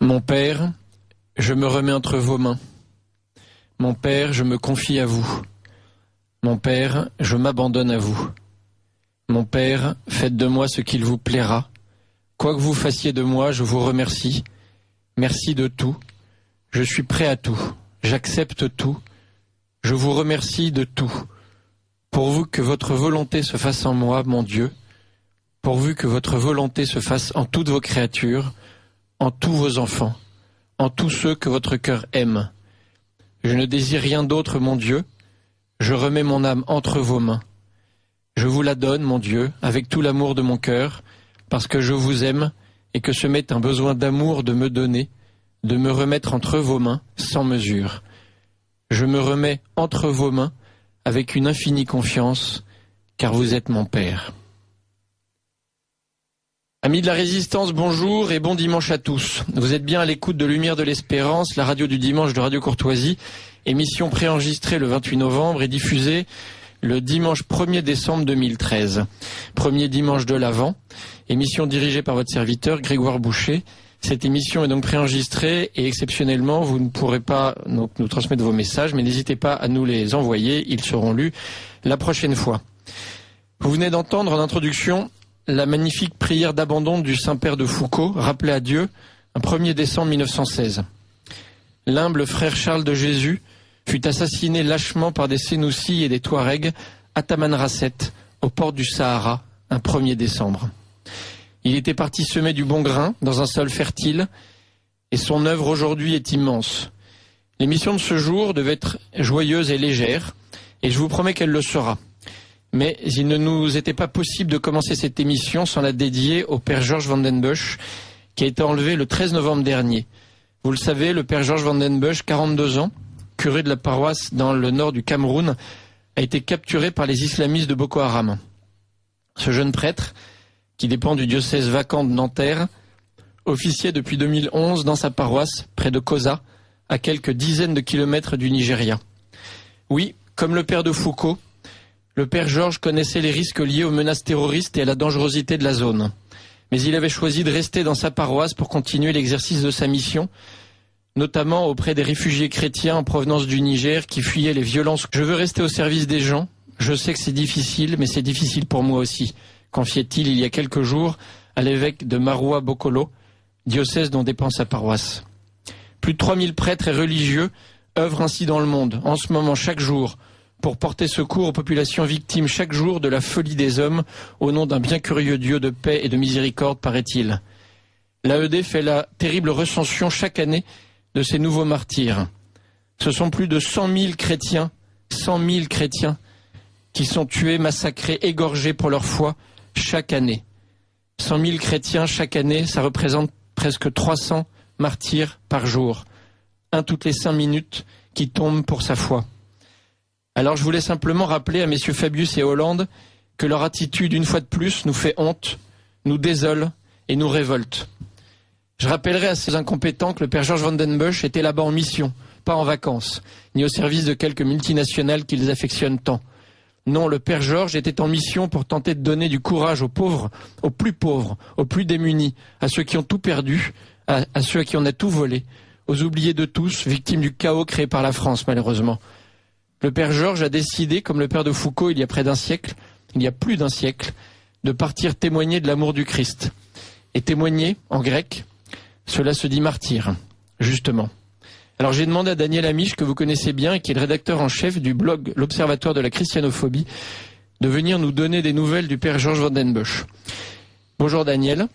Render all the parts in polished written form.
Mon Père, je me remets entre vos mains. Mon Père, je me confie à vous. Mon Père, je m'abandonne à vous. Mon Père, faites de moi ce qu'il vous plaira. Quoi que vous fassiez de moi, je vous remercie. Merci de tout. Je suis prêt à tout. J'accepte tout. Je vous remercie de tout. Pourvu que votre volonté se fasse en moi, mon Dieu. Pourvu que votre volonté se fasse en toutes vos créatures, en tous vos enfants, en tous ceux que votre cœur aime. Je ne désire rien d'autre, mon Dieu. Je remets mon âme entre vos mains. Je vous la donne, mon Dieu, avec tout l'amour de mon cœur, parce que je vous aime et que ce m'est un besoin d'amour de me donner, de me remettre entre vos mains sans mesure. Je me remets entre vos mains avec une infinie confiance, car vous êtes mon Père. Amis de la Résistance, bonjour et bon dimanche à tous. Vous êtes bien à l'écoute de Lumière de l'Espérance, la radio du dimanche de Radio Courtoisie, émission préenregistrée le 28 novembre et diffusée le dimanche 1er décembre 2013. Premier dimanche de l'Avent, émission dirigée par votre serviteur Grégoire Boucher. Cette émission est donc préenregistrée et exceptionnellement, vous ne pourrez pas donc nous transmettre vos messages, mais n'hésitez pas à nous les envoyer, ils seront lus la prochaine fois. Vous venez d'entendre en introduction la magnifique prière d'abandon du Saint-Père de Foucauld, rappelée à Dieu, un 1er décembre 1916. L'humble frère Charles de Jésus fut assassiné lâchement par des Sénoussis et des Touaregs à Tamanrasset, aux portes du Sahara, un 1er décembre. Il était parti semer du bon grain dans un sol fertile, et son œuvre aujourd'hui est immense. L'émission de ce jour devait être joyeuse et légère, et je vous promets qu'elle le sera. Mais il ne nous était pas possible de commencer cette émission sans la dédier au Père Georges Van den Bussche, qui a été enlevé le 13 novembre dernier. Vous le savez, le Père Georges Van den Bussche, 42 ans, curé de la paroisse dans le nord du Cameroun, a été capturé par les islamistes de Boko Haram. Ce jeune prêtre, qui dépend du diocèse vacant de Nanterre, officiait depuis 2011 dans sa paroisse, près de Kosa, à quelques dizaines de kilomètres du Nigeria. Oui, comme le père de Foucauld, le père Georges connaissait les risques liés aux menaces terroristes et à la dangerosité de la zone. Mais il avait choisi de rester dans sa paroisse pour continuer l'exercice de sa mission, notamment auprès des réfugiés chrétiens en provenance du Niger qui fuyaient les violences. Je veux rester au service des gens. Je sais que c'est difficile, mais c'est difficile pour moi aussi, confiait-il il y a quelques jours à l'évêque de Maroua Bokolo, diocèse dont dépend sa paroisse. Plus de 3000 prêtres et religieux œuvrent ainsi dans le monde, en ce moment chaque jour, pour porter secours aux populations victimes chaque jour de la folie des hommes au nom d'un bien curieux Dieu de paix et de miséricorde, paraît-il. L'AED fait la terrible recension chaque année de ces nouveaux martyrs. Ce sont plus de 100 000 chrétiens, qui sont tués, massacrés, égorgés pour leur foi chaque année. 100 000 chrétiens chaque année, ça représente presque 300 martyrs par jour. Un toutes les 5 minutes qui tombe pour sa foi. Alors je voulais simplement rappeler à messieurs Fabius et Hollande que leur attitude, une fois de plus, nous fait honte, nous désole et nous révolte. Je rappellerai à ces incompétents que le père Georges Van den Bussche était là-bas en mission, pas en vacances, ni au service de quelques multinationales qu'ils affectionnent tant. Non, le père Georges était en mission pour tenter de donner du courage aux pauvres, aux plus démunis, à ceux qui ont tout perdu, à ceux à qui on a tout volé, aux oubliés de tous, victimes du chaos créé par la France, malheureusement. Le père Georges a décidé, comme le père de Foucauld il y a plus d'un siècle, de partir témoigner de l'amour du Christ. Et témoigner, en grec, cela se dit martyr, justement. Alors j'ai demandé à Daniel Amiche, que vous connaissez bien et qui est le rédacteur en chef du blog L'Observatoire de la Christianophobie, de venir nous donner des nouvelles du père Georges Van den Bussche. Bonjour Daniel.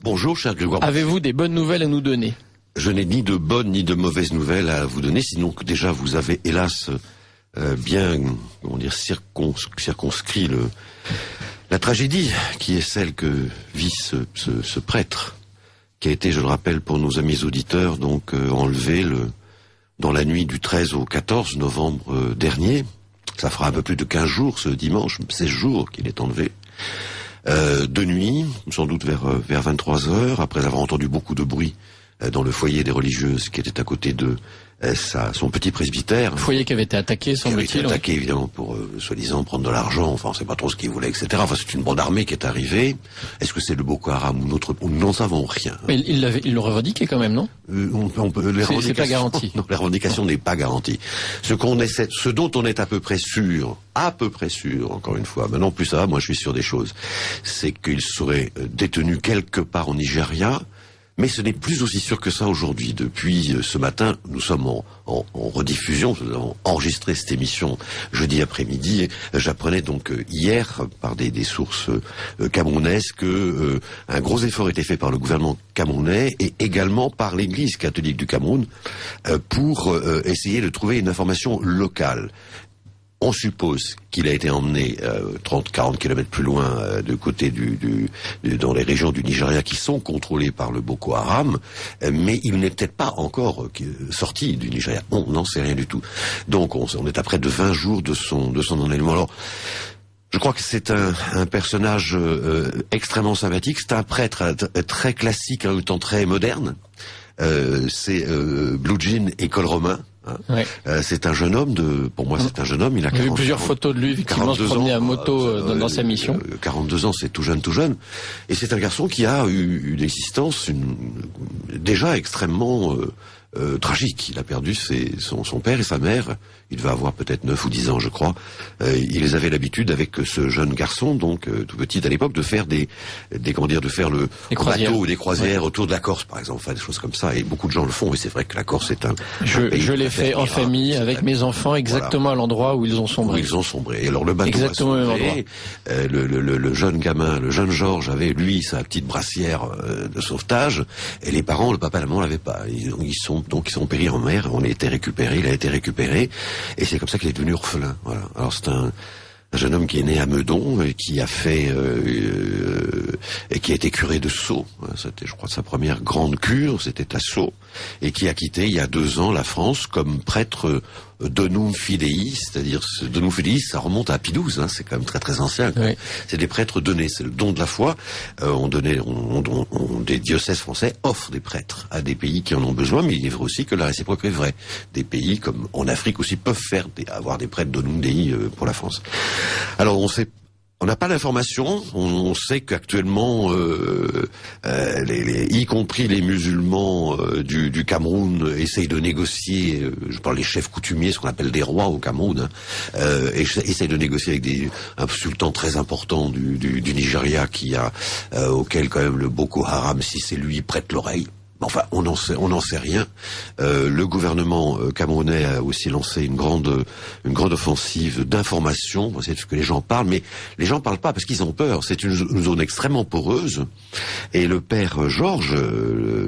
Bonjour cher Grégoire. Avez-vous des bonnes nouvelles à nous donner ? Je n'ai ni de bonnes ni de mauvaises nouvelles à vous donner, sinon que déjà vous avez hélas bien, circonscrit la tragédie qui est celle que vit ce prêtre, qui a été, je le rappelle pour nos amis auditeurs, donc enlevé dans la nuit du 13 au 14 novembre dernier. Ça fera un peu plus de 15 jours ce dimanche, 16 jours qu'il est enlevé. De nuit, sans doute vers 23 heures, après avoir entendu beaucoup de bruit dans le foyer des religieuses qui était à côté de son petit presbytère. Le foyer qui avait été attaqué, semble-t-il. Attaqué, évidemment, pour soi-disant prendre de l'argent. Enfin, on sait pas trop ce qu'ils voulaient, etc. Enfin, c'est une bande armée qui est arrivée. Est-ce que c'est le Boko Haram ou notre... Nous n'en savons rien. Mais ils l'ont revendiqué quand même, non? C'est pas garanti. Non, la revendication n'est pas garantie. Ce dont on est à peu près sûr, encore une fois, maintenant plus ça va, moi je suis sûr des choses, c'est qu'il serait détenu quelque part au Nigeria. Mais ce n'est plus aussi sûr que ça aujourd'hui. Depuis ce matin, nous sommes en rediffusion, nous avons enregistré cette émission jeudi après-midi. J'apprenais donc hier, par des sources camerounaises, que un gros effort était fait par le gouvernement camerounais et également par l'Église catholique du Cameroun pour essayer de trouver une information locale. On suppose qu'il a été emmené 30-40 kilomètres plus loin de côté dans les régions du Nigeria qui sont contrôlées par le Boko Haram, mais il n'est peut-être pas encore sorti du Nigeria. On n'en sait rien du tout. Donc on est à près de 20 jours de son enlèvement. Alors, je crois que c'est un personnage extrêmement sympathique. C'est un prêtre très classique, en même temps très moderne. C'est blue jean et col romain. Ouais. C'est un jeune homme pour moi c'est un jeune homme, il a 40 J'ai vu plusieurs photos de lui, effectivement, se promener à moto dans sa mission. 42 ans, c'est tout jeune. Et c'est un garçon qui a eu une existence déjà extrêmement tragique. Il a perdu son père et sa mère. Il devait avoir peut-être 9 ou 10 ans, je crois. Ils avaient l'habitude, avec ce jeune garçon, donc tout petit à l'époque, de faire de faire le bateau ou des croisières autour de la Corse, par exemple, enfin des choses comme ça. Et beaucoup de gens le font. Et c'est vrai que la Corse est un pays. Je l'ai fait en famille avec mes enfants, exactement à l'endroit où ils ont sombré. Et alors le bateau exactement a sombré. Le jeune gamin, le jeune Georges avait lui sa petite brassière de sauvetage. Et les parents, le papa et la maman l'avaient pas. Ils sont péris en mer. Il a été récupéré. Et c'est comme ça qu'il est devenu orphelin. Voilà. Alors c'est un jeune homme qui est né à Meudon et qui a fait et qui a été curé de Sceaux. C'était, je crois, sa première grande cure, c'était à Sceaux, et qui a quitté il y a 2 ans la France comme prêtre donum fidei, c'est-à-dire ce donum fidei, ça remonte à Pie XII, c'est quand même très très ancien. Oui. C'est des prêtres donnés, c'est le don de la foi. Des diocèses français offrent des prêtres à des pays qui en ont besoin, mais il est vrai aussi que la réciproque est vraie. Des pays comme en Afrique aussi peuvent avoir des prêtres donum dei pour la France. Alors on n'a pas l'information. On sait qu'actuellement, y compris les musulmans du Cameroun, essayent de négocier. Je parle des chefs coutumiers, ce qu'on appelle des rois au Cameroun, essayent de négocier avec un sultan très important du Nigeria auquel quand même le Boko Haram, si c'est lui, prête l'oreille. Enfin, on n'en sait rien. Le gouvernement camerounais a aussi lancé une grande offensive d'information pour essayer de que les gens parlent, mais les gens parlent pas parce qu'ils ont peur. C'est une zone extrêmement poreuse. Et le père Georges,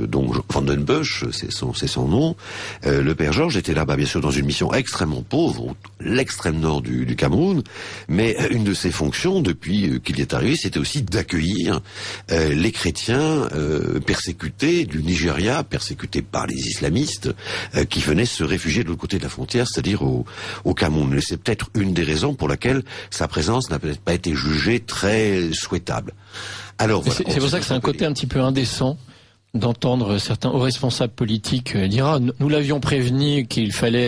donc Van den Busch, c'est son nom. Le père Georges était là, bien sûr, dans une mission extrêmement pauvre, l'extrême nord du Cameroun. Mais une de ses fonctions, depuis qu'il y est arrivé, c'était aussi d'accueillir les chrétiens persécutés du Nigeria, persécuté par les islamistes qui venaient se réfugier de l'autre côté de la frontière, c'est-à-dire au Cameroun. Et c'est peut-être une des raisons pour laquelle sa présence n'a peut-être pas été jugée très souhaitable. Alors voilà, c'est pour ça que c'est un côté un petit peu indécent d'entendre certains hauts responsables politiques dire nous l'avions prévenu que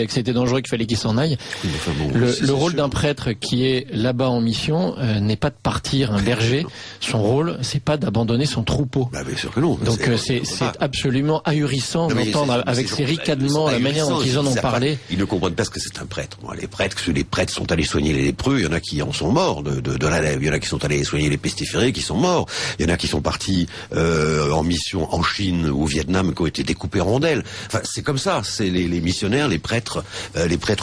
c'était dangereux, qu'il fallait qu'il s'en aille. Enfin bon, le rôle d'un prêtre qui est là-bas en mission n'est pas de partir un berger. Son rôle, c'est pas d'abandonner son troupeau. Bah, bien sûr que non. Donc c'est absolument ahurissant d'entendre avec ces ricanements la manière dont ils en ont parlé. Ils ne comprennent pas ce que c'est un prêtre. Bon, les prêtres sont allés soigner les lépreux. Il y en a qui en sont morts de la lèpre. Il y en a qui sont allés soigner les pestiférés qui sont morts. Il y en a qui sont partis en mission en Chine ou au Vietnam qui ont été découpés en rondelles. Enfin, c'est comme ça. C'est les missionnaires, les prêtres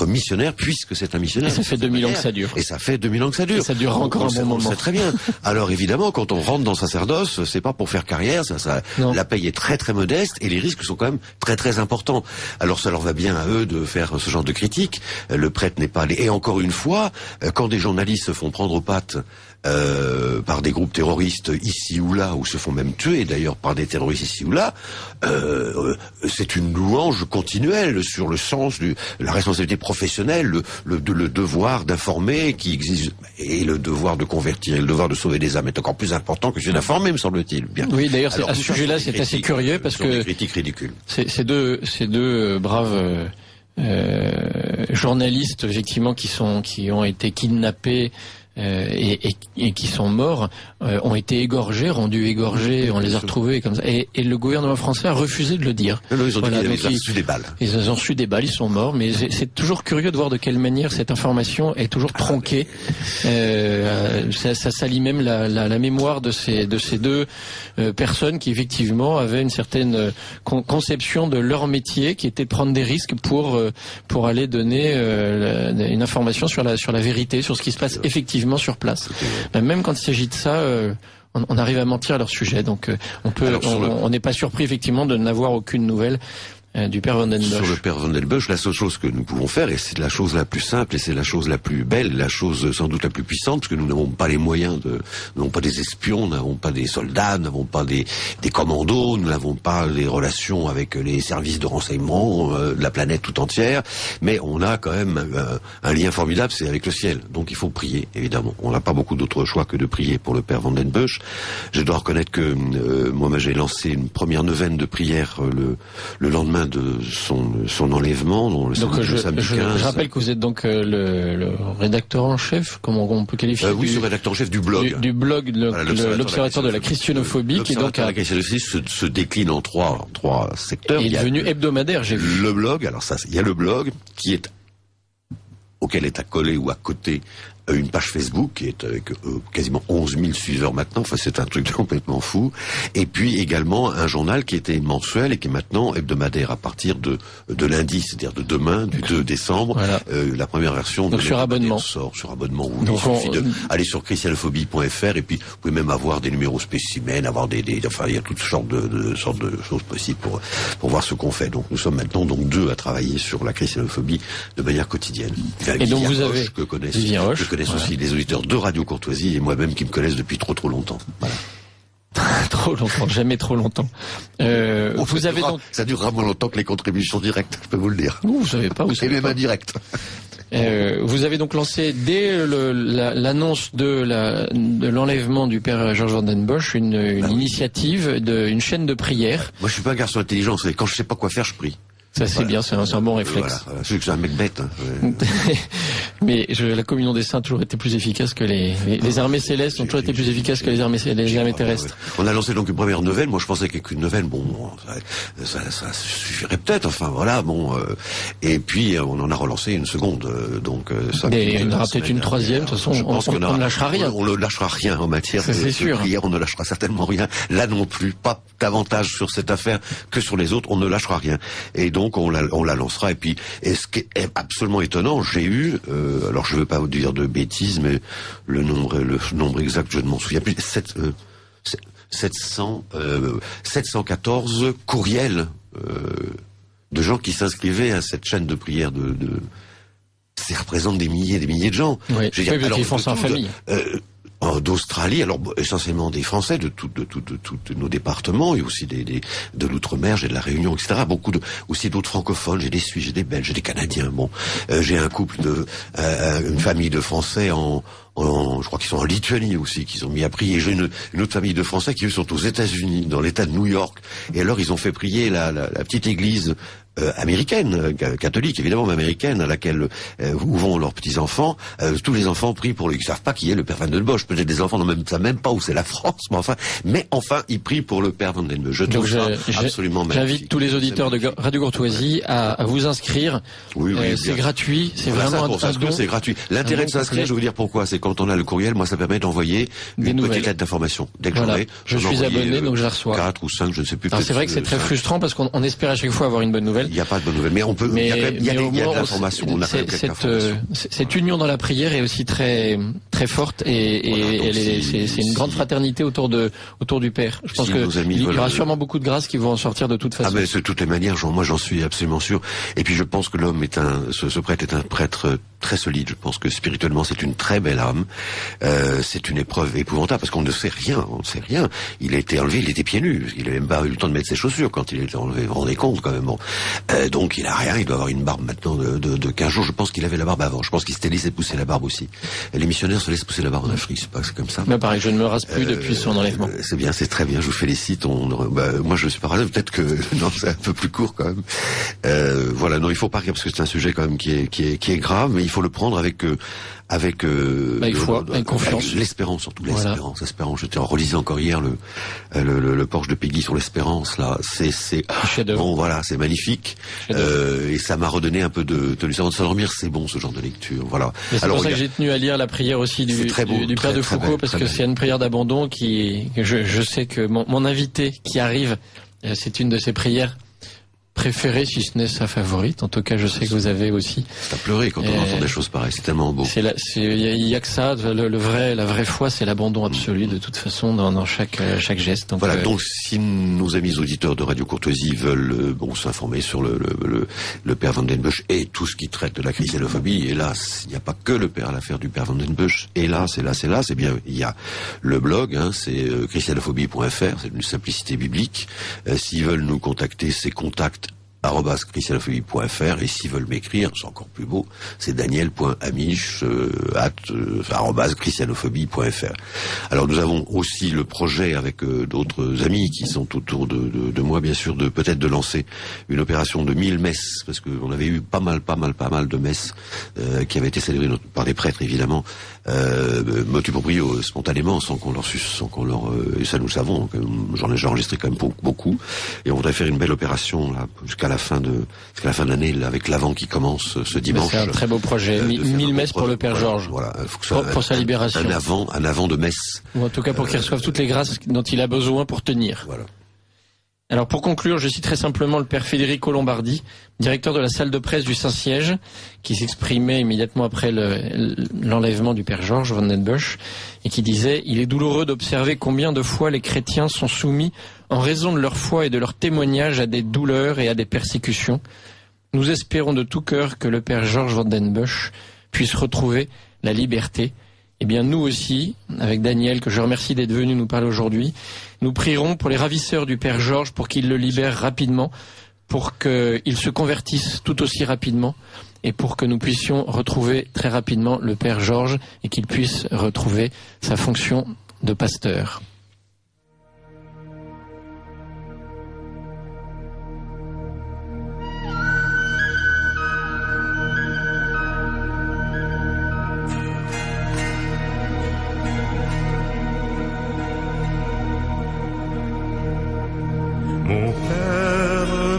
missionnaires, puisque c'est un missionnaire. Et ça fait 2000 ans que ça dure. Et ça fait 2000 ans que ça dure. Et ça dure encore un bon moment. C'est très bien. Alors évidemment, quand on rentre dans le sacerdoce, c'est pas pour faire carrière. La paye est très très modeste et les risques sont quand même très très importants. Alors ça leur va bien à eux de faire ce genre de critique. Le prêtre n'est pas allé. Et encore une fois, quand des journalistes se font prendre aux pattes par des groupes terroristes ici ou là, ou se font même tuer d'ailleurs par des terroristes ici ou là, c'est une louange continuelle sur le sens de la responsabilité professionnelle, le devoir d'informer qui existe, et le devoir de convertir, et le devoir de sauver des âmes est encore plus important que celui d'informer, me semble-t-il. Bien. Oui, d'ailleurs, à ce sujet-là, c'est assez curieux parce que des critiques ridicules. Ces deux braves journalistes, effectivement, qui ont été kidnappés et qui sont morts, ont été égorgés, rendus égorgés, on les a retrouvés comme ça. Et le gouvernement français a refusé de le dire. Non, ils ont voilà, dit qu'ils avaient reçu des balles. Ils ont reçu des balles, ils sont morts, mais c'est toujours curieux de voir de quelle manière cette information est toujours tronquée. Ça salit même la mémoire de ces deux personnes qui effectivement avaient une certaine conception de leur métier, qui était de prendre des risques pour aller donner une information sur la vérité, sur ce qui se passe effectivement sur place. Même quand il s'agit de ça, on arrive à mentir à leur sujet. Donc on n'est pas surpris effectivement de n'avoir aucune nouvelle du père Van den Bosch. Sur le père Van den Bosch, la seule chose que nous pouvons faire, et c'est la chose la plus simple, et c'est la chose la plus belle, la chose sans doute la plus puissante, parce que nous n'avons pas les moyens nous n'avons pas des espions, nous n'avons pas des soldats, nous n'avons pas des commandos, nous n'avons pas les relations avec les services de renseignement de la planète tout entière, mais on a quand même un lien formidable, c'est avec le ciel. Donc il faut prier, évidemment. On n'a pas beaucoup d'autres choix que de prier pour le père Van den Bosch. Je dois reconnaître que moi j'ai lancé une première neuvaine de prière le lendemain de son enlèvement, le samedi 15. Je rappelle que vous êtes donc le rédacteur en chef, comment on peut qualifier oui, le rédacteur en chef du blog. Du blog, l'Observatoire de la christianophobie, qui donc se décline en trois secteurs. Il est devenu hebdomadaire, j'ai vu. Le blog, alors ça, il y a le blog auquel est accolé ou à côté une page Facebook qui est avec quasiment 11 000 suiveurs maintenant, enfin c'est un truc complètement fou, et puis également un journal qui était mensuel et qui est maintenant hebdomadaire à partir de lundi, c'est-à-dire de demain, du 2 décembre, voilà. La première version donc sur abonnement sort sur abonnement. Oui, il suffit d'aller sur christianophobie.fr et puis vous pouvez même avoir des numéros spécimens, avoir enfin il y a toutes sortes de choses possibles pour voir ce qu'on fait. Donc nous sommes maintenant deux à travailler sur la christianophobie de manière quotidienne. Et donc vous avez Vivien Hoche, aussi les auditeurs de Radio Courtoisie et moi-même qui me connaissent depuis trop longtemps. Voilà. Trop longtemps, jamais trop longtemps. Vous avez donc ça durera moins longtemps que les contributions directes, je peux vous le dire. Vous savez pas, et même indirectes. Vous avez donc lancé dès l'annonce de l'enlèvement du père Georges Van den Bosch une initiative une chaîne de prière. Moi je suis pas un garçon intelligent, c'est quand je sais pas quoi faire, je prie. Ça c'est bien, c'est un bon réflexe. Voilà. C'est que c'est un mec bête. Hein. Mais la communion des saints a toujours été plus efficace que les armées célestes ont toujours été plus efficaces que les armées terrestres. On a lancé donc une première nouvelle. Moi je pensais qu'avec une nouvelle, ça suffirait peut-être. Enfin voilà, et puis on en a relancé une seconde. Donc ça. Il y en aura peut-être une troisième. De toute façon, on ne lâchera rien. On ne lâchera rien en matière de prière. On ne lâchera certainement rien. Là non plus, pas davantage sur cette affaire que sur les autres. On ne lâchera rien. Et donc on la lancera. Et puis, ce qui est absolument étonnant, j'ai eu, alors je veux pas vous dire de bêtises, mais le nombre exact, je ne m'en souviens plus, 714 courriels de gens qui s'inscrivaient à cette chaîne de prière ça représente des milliers et des milliers de gens. Oui, ils font ça en famille. D'Australie, alors essentiellement des Français de tous nos départements, et aussi de l'outre-mer, j'ai de la Réunion, etc. Aussi d'autres francophones, j'ai des Suisses, j'ai des Belges, j'ai des Canadiens. J'ai un couple une famille de Français je crois qu'ils sont en Lituanie aussi, qu'ils ont mis à prier. Et j'ai une autre famille de Français qui eux sont aux États-Unis, dans l'État de New York. Et alors ils ont fait prier la petite église américaine, catholique évidemment, mais américaine, à laquelle où vont leurs petits enfants. Tous les enfants prient pour ils savent pas qui est le père Van den Bosch. Peut-être des enfants ne savent même pas où c'est la France, mais enfin ils prient pour le père Van den Bosch. Je trouve ça absolument magnifique. J'invite tous les auditeurs de Radio Courtoisie à vous inscrire. Oui, c'est gratuit, c'est vraiment un don. C'est gratuit. L'intérêt de s'inscrire, je veux dire pourquoi, c'est quand on a le courriel, moi ça permet d'envoyer une petite lettre d'information. Dès que je suis abonné, donc je la reçois. 4 ou 5, je ne sais plus. C'est vrai que c'est très frustrant parce qu'on espère à chaque fois avoir une bonne nouvelle. Il n'y a pas de bonne nouvelle, mais on peut. Il y a de l'information. On a cette union dans la prière est aussi très très forte et c'est une grande fraternité autour du Père. Je pense qu'il y aura sûrement beaucoup de grâces qui vont en sortir de toute façon. Ah mais de toutes les manières, moi j'en suis absolument sûr. Et puis je pense que l'homme ce prêtre est un prêtre très solide. Je pense que spirituellement c'est une très belle âme. drame. C'est une épreuve épouvantable parce qu'on ne sait rien, Il a été enlevé, il était pieds nus. Il n'a même pas eu le temps de mettre ses chaussures quand il a été enlevé. Vous vous rendez compte quand même. Bon. Donc il a rien, il doit avoir une barbe maintenant de 15 jours. Je pense qu'il avait la barbe avant. Je pense qu'il s'était laissé pousser la barbe aussi. Les missionnaires se laissent pousser la barbe en Afrique, c'est comme ça. Mais pareil, je ne me rase plus depuis son enlèvement. C'est bien, c'est très bien, je vous félicite. Moi je suis pas rasé, peut-être que non, c'est un peu plus court quand même. Voilà, non, il faut pas parce que c'est un sujet quand même qui est grave, mais il faut le prendre avec confiance, l'espérance, surtout l'espérance. J'étais en relisant encore hier le Porsche de Peggy sur l'espérance là, c'est bon, voilà, c'est magnifique, et ça m'a redonné un peu de lucidité. S'endormir, c'est bon ce genre de lecture, voilà. C'est pour ça que j'ai tenu à lire la prière aussi du père de Foucault, parce que c'est une prière d'abandon je sais que mon invité qui arrive, c'est une de ses prières préférée, si ce n'est sa favorite. En tout cas, je sais que vous avez aussi. C'est à pleurer quand on entend des choses pareilles. C'est tellement beau. Il y a que ça. La vraie foi, c'est l'abandon absolu de toute façon dans chaque geste. Donc, voilà. Donc, si nos amis auditeurs de Radio Courtoisie veulent s'informer sur le père Van den Bussche et tout ce qui traite de la christianophobie, hélas, il n'y a pas que l'affaire du père Van den Bussche. Hélas, c'est bien. Il y a le blog, c'est christianophobie.fr. C'est une simplicité biblique. S'ils veulent nous contacter, c'est contact @christianophobie.fr, et s'ils veulent m'écrire, c'est encore plus beau, c'est daniel.amiche @christianophobie.fr. Alors nous avons aussi le projet avec d'autres amis qui sont autour de moi, bien sûr, peut-être de lancer une opération de 1000 messes, parce qu'on avait eu pas mal de messes qui avaient été célébrées par des prêtres, évidemment, motu proprio, spontanément, sans qu'on leur et ça nous le savons, j'en ai enregistré quand même beaucoup, et on voudrait faire une belle opération là jusqu'à la fin de l'année, avec l'Avent qui commence ce dimanche. C'est un très beau projet. 1000 messes pour le Père Georges. Voilà, faut que ça, pour sa libération. Un avant de messe. Ou en tout cas pour qu'il reçoive toutes les grâces dont il a besoin pour tenir. Voilà. Alors pour conclure, je citerai simplement le père Federico Lombardi, directeur de la salle de presse du Saint-Siège, qui s'exprimait immédiatement après l'enlèvement du père Georges Van den Bussche, et qui disait « Il est douloureux d'observer combien de fois les chrétiens sont soumis, en raison de leur foi et de leur témoignage, à des douleurs et à des persécutions. Nous espérons de tout cœur que le père Georges Van den Bussche puisse retrouver la liberté. » Eh bien, nous aussi, avec Daniel, que je remercie d'être venu nous parler aujourd'hui, nous prierons pour les ravisseurs du Père Georges, pour qu'ils le libèrent rapidement, pour qu'il se convertisse tout aussi rapidement, et pour que nous puissions retrouver très rapidement le Père Georges, et qu'il puisse retrouver sa fonction de pasteur.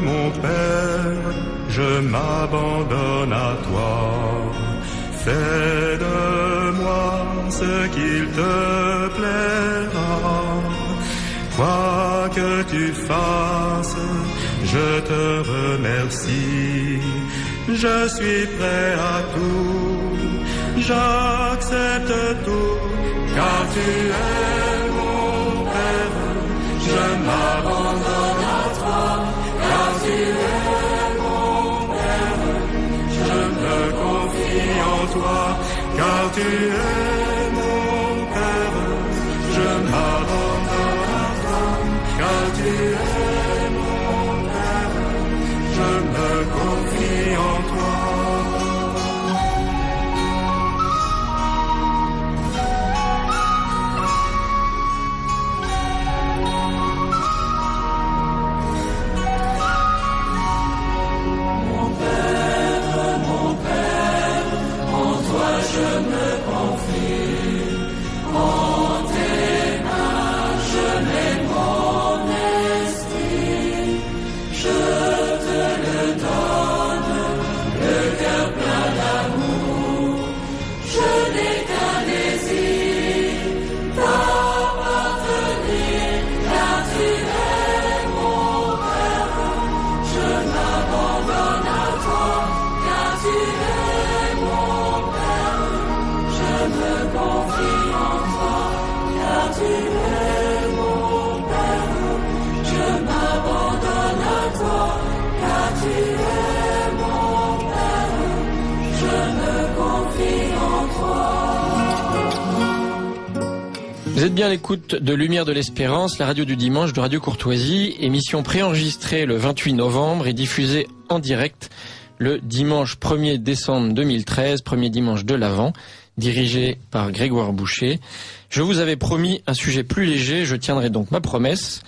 Mon Père, je m'abandonne à toi. Fais de moi ce qu'il te plaira. Quoi que tu fasses, je te remercie. Je suis prêt à tout, j'accepte tout, car tu es mon Père. Je m'abandonne à toi, car tu es mon Père. Je me confie en toi, car tu es mon Père. Je m'abandonne à toi, car tu es mon Père. Je me confie en toi. Je me confie en toi. Vous êtes bien à l'écoute de Lumière de l'Espérance, la radio du dimanche de Radio Courtoisie, émission préenregistrée le 28 novembre et diffusée en direct le dimanche 1er décembre 2013, premier dimanche de l'Avent, dirigé par Grégoire Boucher. Je vous avais promis un sujet plus léger, je tiendrai donc ma promesse.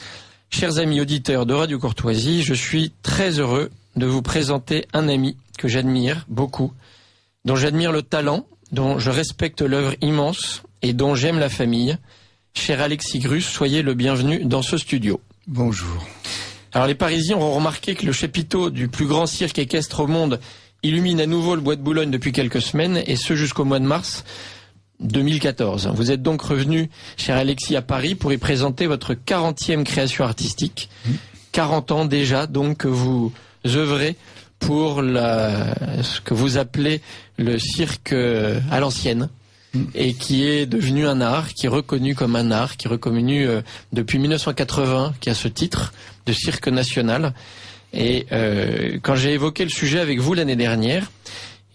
Chers amis auditeurs de Radio Courtoisie, je suis très heureux de vous présenter un ami que j'admire beaucoup, dont j'admire le talent, dont je respecte l'œuvre immense et dont j'aime la famille. Cher Alexis Grus, soyez le bienvenu dans ce studio. Bonjour. Alors les Parisiens auront remarqué que le chapiteau du plus grand cirque équestre au monde illumine à nouveau le bois de Boulogne depuis quelques semaines, et ce jusqu'au mois de mars 2014. Vous êtes donc revenu, cher Alexis, à Paris pour y présenter votre 40e création artistique. 40 ans déjà, donc, que vous œuvrez pour ce que vous appelez le cirque à l'ancienne, et qui est devenu un art, qui est reconnu comme un art, qui est reconnu depuis 1980, qui a ce titre de cirque national. Et quand j'ai évoqué le sujet avec vous l'année dernière,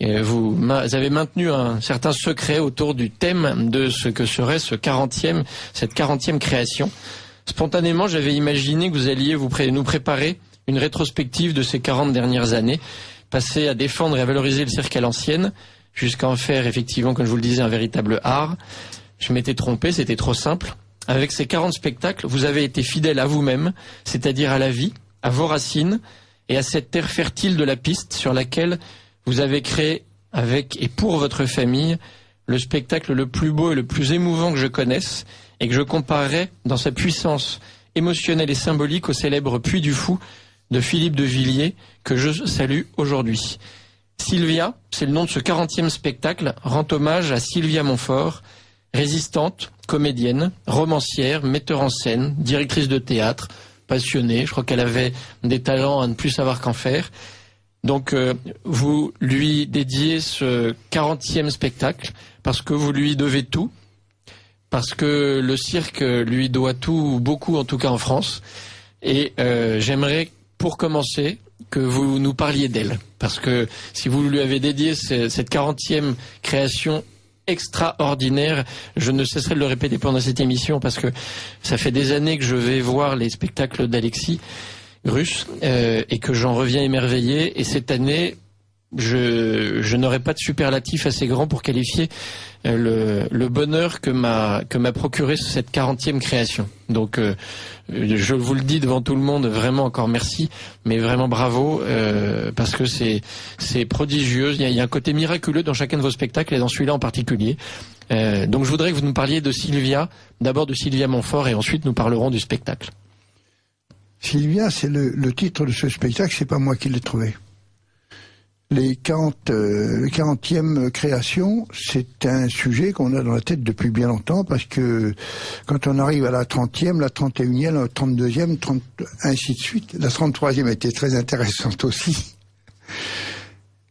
vous avez maintenu un certain secret autour du thème de ce que serait cette 40e création. Spontanément, j'avais imaginé que vous alliez nous préparer une rétrospective de ces 40 dernières années, passées à défendre et à valoriser le cirque à l'ancienne, jusqu'à en faire effectivement, comme je vous le disais, un véritable art. Je m'étais trompé, c'était trop simple. Avec ces 40 spectacles, vous avez été fidèle à vous-même, c'est-à-dire à la vie, à vos racines et à cette terre fertile de la piste sur laquelle vous avez créé avec et pour votre famille le spectacle le plus beau et le plus émouvant que je connaisse, et que je comparerais dans sa puissance émotionnelle et symbolique au célèbre Puy du Fou de Philippe de Villiers, que je salue aujourd'hui. Sylvia, c'est le nom de ce 40e spectacle, rend hommage à Sylvia Montfort, résistante, comédienne, romancière, metteur en scène, directrice de théâtre, passionnée. Je crois qu'elle avait des talents à ne plus savoir qu'en faire. Donc vous lui dédiez ce 40e spectacle parce que vous lui devez tout, parce que le cirque lui doit tout, beaucoup en tout cas en France. Et j'aimerais, pour commencer, que vous nous parliez d'elle, parce que si vous lui avez dédié cette 40e création extraordinaire, je ne cesserai de le répéter pendant cette émission, parce que ça fait des années que je vais voir les spectacles d'Alexis Grus et que j'en reviens émerveillé, et cette année je n'aurai pas de superlatif assez grand pour qualifier le bonheur que m'a procuré cette 40e création. Donc je vous le dis devant tout le monde, vraiment encore merci, mais vraiment bravo, parce que c'est prodigieux. Il y a un côté miraculeux dans chacun de vos spectacles, et dans celui-là en particulier. Donc je voudrais que vous nous parliez de Sylvia, d'abord de Sylvia Montfort, et ensuite nous parlerons du spectacle. Sylvia, c'est le titre de ce spectacle, c'est pas moi qui l'ai trouvé. Les 40e création, c'est un sujet qu'on a dans la tête depuis bien longtemps, parce que quand on arrive à la 30e, la 31e, la 32e, ainsi de suite, la 33e était très intéressante aussi.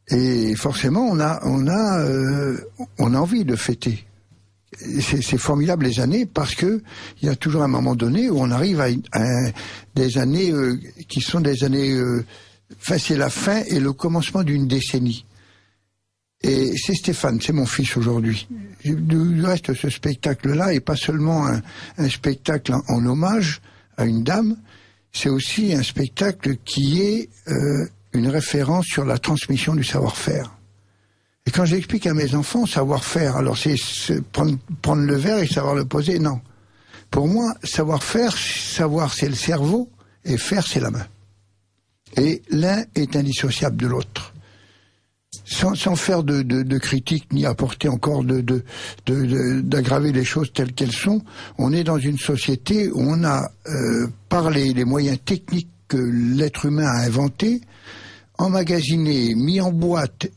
Et forcément, on a envie de fêter. C'est formidable les années, parce que il y a toujours un moment donné où on arrive à des années qui sont des années... Enfin, c'est la fin et le commencement d'une décennie. Et c'est Stéphane, c'est mon fils aujourd'hui. Du reste, ce spectacle-là est pas seulement un spectacle en hommage à une dame, c'est aussi un spectacle qui est une référence sur la transmission du savoir-faire. Et quand j'explique à mes enfants savoir-faire, alors c'est prendre le verre et savoir le poser, non. Pour moi, savoir-faire, savoir c'est le cerveau, et faire c'est la main. Et l'un est indissociable de l'autre. Sans faire de critique, ni apporter encore d'aggraver les choses telles qu'elles sont, on est dans une société où on a, par les moyens techniques que l'être humain a inventés, emmagasiné, mis en boîte,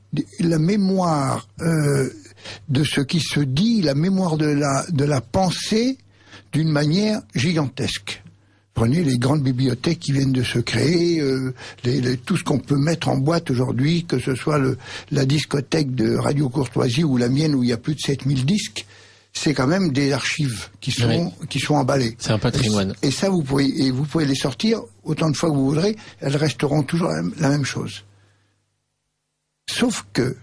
la mémoire de ce qui se dit, la mémoire de la pensée, d'une manière gigantesque. Prenez les grandes bibliothèques qui viennent de se créer, tout ce qu'on peut mettre en boîte aujourd'hui, que ce soit la discothèque de Radio Courtoisie ou la mienne où il y a plus de 7000 disques, c'est quand même des archives qui sont emballées. C'est un patrimoine. Et ça, vous pouvez les sortir autant de fois que vous voudrez, elles resteront toujours la même chose. Sauf que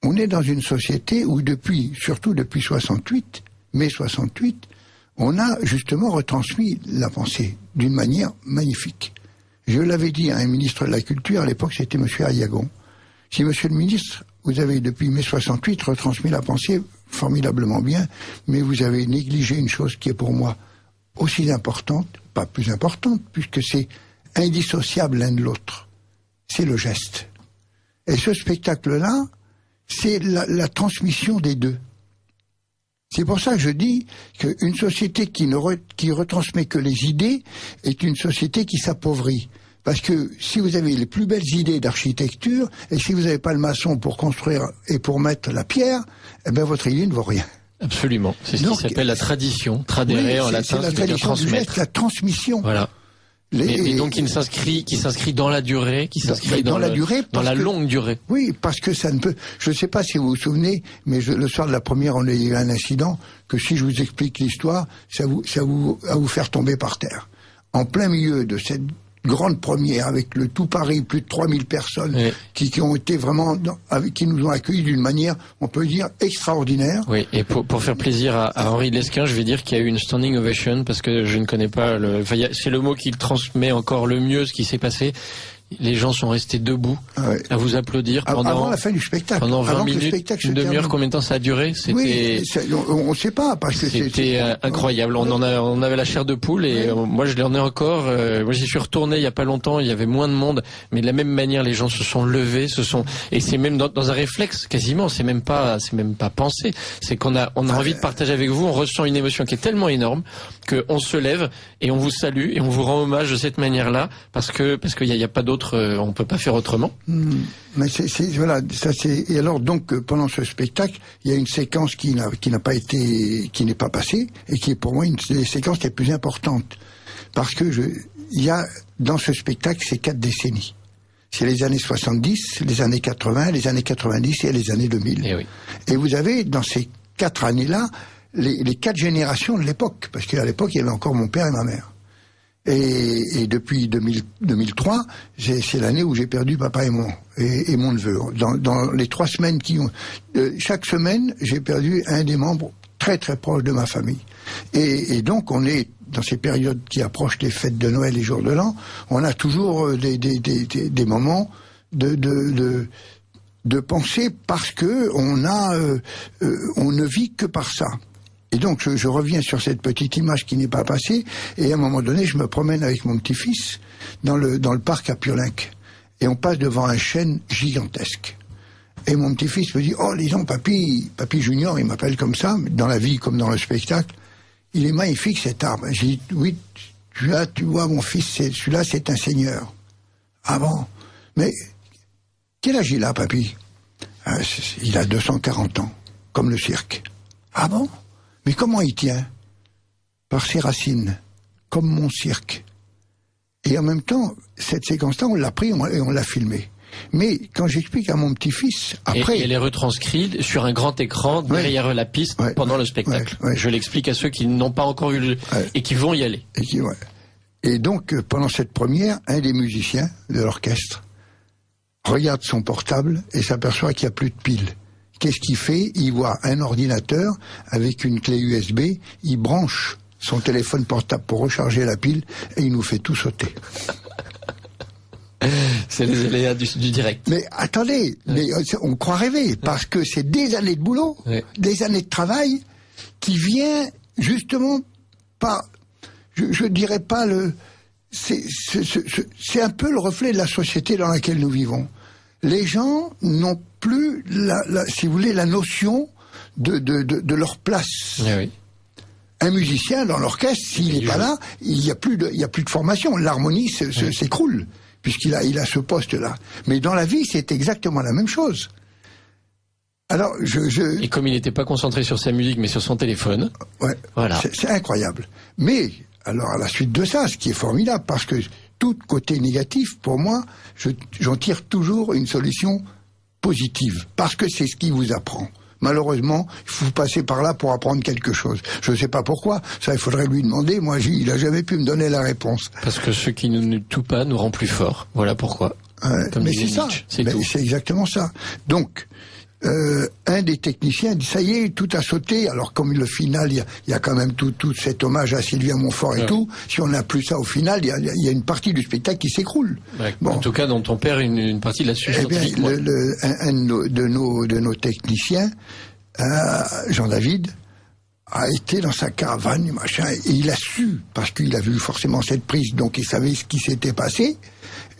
on est dans une société où surtout depuis 68, mai 68, on a justement retransmis la pensée d'une manière magnifique. Je l'avais dit à un ministre de la Culture, à l'époque c'était M. Ayagon. Si monsieur le ministre, vous avez depuis mai 68 retransmis la pensée formidablement bien, mais vous avez négligé une chose qui est pour moi aussi importante, pas plus importante, puisque c'est indissociable l'un de l'autre. C'est le geste. Et ce spectacle-là, c'est la transmission des deux. C'est pour ça que je dis qu'une société qui retransmet que les idées est une société qui s'appauvrit. Parce que si vous avez les plus belles idées d'architecture, et si vous n'avez pas le maçon pour construire et pour mettre la pierre, eh ben votre idée ne vaut rien. Absolument. C'est ce qui s'appelle la tradition. Tradere en latin, c'est la tradition du geste, la transmission. Voilà. Mais donc qui s'inscrit dans la durée, qui s'inscrit dans la durée, dans la longue durée. Oui, parce que ça ne peut. Je ne sais pas si vous vous souvenez, mais le soir de la première, on a eu un incident que si je vous explique l'histoire, ça va vous faire tomber par terre. En plein milieu de cette grande première, avec le tout Paris, plus de 3000 personnes, oui, qui ont été vraiment, qui nous ont accueillis d'une manière, on peut dire, extraordinaire. Oui, et pour faire plaisir à Henri Lesquin, je vais dire qu'il y a eu une standing ovation, parce que je ne connais pas c'est le mot qui transmet encore le mieux ce qui s'est passé. Les gens sont restés debout à vous applaudir avant la fin du spectacle. Pendant 20 minutes, une demi-heure, combien de temps ça a duré? Oui, on ne sait pas parce que c'était incroyable. On avait la chair de poule et moi je l'en ai encore. Moi j'y suis retourné il y a pas longtemps. Il y avait moins de monde, mais de la même manière les gens se sont levés, et c'est même dans un réflexe quasiment. C'est même pas pensé. C'est qu'on a envie de partager avec vous. On ressent une émotion qui est tellement énorme qu'on se lève et on vous salue et on vous rend hommage de cette manière-là parce qu'il y a pas d'autre. On peut pas faire autrement. Mais voilà, ça c'est. Et alors donc pendant ce spectacle, il y a une séquence qui n'est pas passée et qui est pour moi une des séquences les plus importantes parce que il y a dans ce spectacle ces 4 décennies. C'est les années 70, les années 80, les années 90 et les années 2000. Et, oui. Et vous avez dans ces 4 années-là les 4 générations de l'époque, parce qu'à l'époque il y avait encore mon père et ma mère. Et depuis 2003, c'est l'année où j'ai perdu papa et mon neveu. Dans les 3 semaines chaque semaine, j'ai perdu un des membres très très proches de ma famille. Et donc on est dans ces périodes qui approchent les fêtes de Noël et jours de l'an, on a toujours des moments de pensée parce que on ne vit que par ça. Et donc, je reviens sur cette petite image qui n'est pas passée, et à un moment donné, je me promène avec mon petit-fils dans le parc à Piolinc. Et on passe devant un chêne gigantesque. Et mon petit-fils me dit, oh, disons, papy Junior, il m'appelle comme ça, dans la vie comme dans le spectacle, il est magnifique cet arbre. J'ai dit, oui, tu vois, mon fils, celui-là, c'est un seigneur. Ah bon? Mais, quel âge il a, papy? Il a 240 ans, comme le cirque. Ah bon? Mais comment il tient? Par ses racines, comme mon cirque. Et en même temps, cette séquence-là, on l'a pris et on l'a filmée. Mais quand j'explique à mon petit-fils, après... Et elle est retranscrite sur un grand écran, derrière la piste, pendant le spectacle. Je l'explique à ceux qui n'ont pas encore eu et qui vont y aller. Et donc, pendant cette première, un des musiciens de l'orchestre regarde son portable et s'aperçoit qu'il n'y a plus de piles. Qu'est-ce qu'il fait? Il voit un ordinateur avec une clé USB, il branche son téléphone portable pour recharger la pile et il nous fait tout sauter. C'est les aléas du direct. Mais attendez, on croit rêver, parce que c'est des années de boulot, des années de travail, qui vient justement par, je dirais pas c'est un peu le reflet de la société dans laquelle nous vivons. Les gens n'ont plus, si vous voulez, la notion de leur place. Oui. Un musicien dans l'orchestre, s'il n'est pas là, il y a plus de formation. L'harmonie s'écroule, puisqu'il a ce poste-là. Mais dans la vie, c'est exactement la même chose. Alors, Et comme il n'était pas concentré sur sa musique, mais sur son téléphone. Voilà. C'est incroyable. Mais, alors, à la suite de ça, ce qui est formidable, parce que tout côté négatif, pour moi, j'en tire toujours une solution positive, parce que c'est ce qui vous apprend. Malheureusement, il faut passer par là pour apprendre quelque chose. Je ne sais pas pourquoi, ça il faudrait lui demander, moi il n'a jamais pu me donner la réponse. Parce que ce qui ne nous tue pas nous rend plus forts, voilà pourquoi. Mais c'est ça, c'est exactement ça. Donc, un des techniciens dit ça y est, tout a sauté. Alors comme le final, il y a quand même tout cet hommage à Sylvia Montfort et tout. Si on n'a plus ça au final, il y a une partie du spectacle qui s'écroule. Ouais, bon. En tout cas, dont on perd une partie de la suite. Eh bien, un de nos techniciens, Jean-David, a été dans sa caravane, machin, et il a su, parce qu'il a vu forcément cette prise, donc il savait ce qui s'était passé.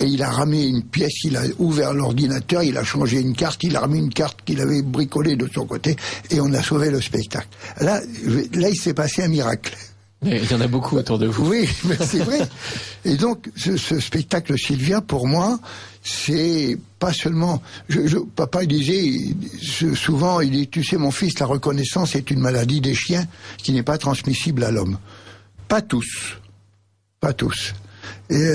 Et il a ramené une pièce, il a ouvert l'ordinateur, il a changé une carte, il a remis une carte qu'il avait bricolée de son côté, et on a sauvé le spectacle. Là il s'est passé un miracle. Il y en a beaucoup autour de vous. Oui, mais c'est vrai. Et donc, ce spectacle Sylvia, pour moi, c'est pas seulement... papa disait, souvent, il dit, tu sais mon fils, la reconnaissance est une maladie des chiens qui n'est pas transmissible à l'homme. Pas tous. Pas tous. Et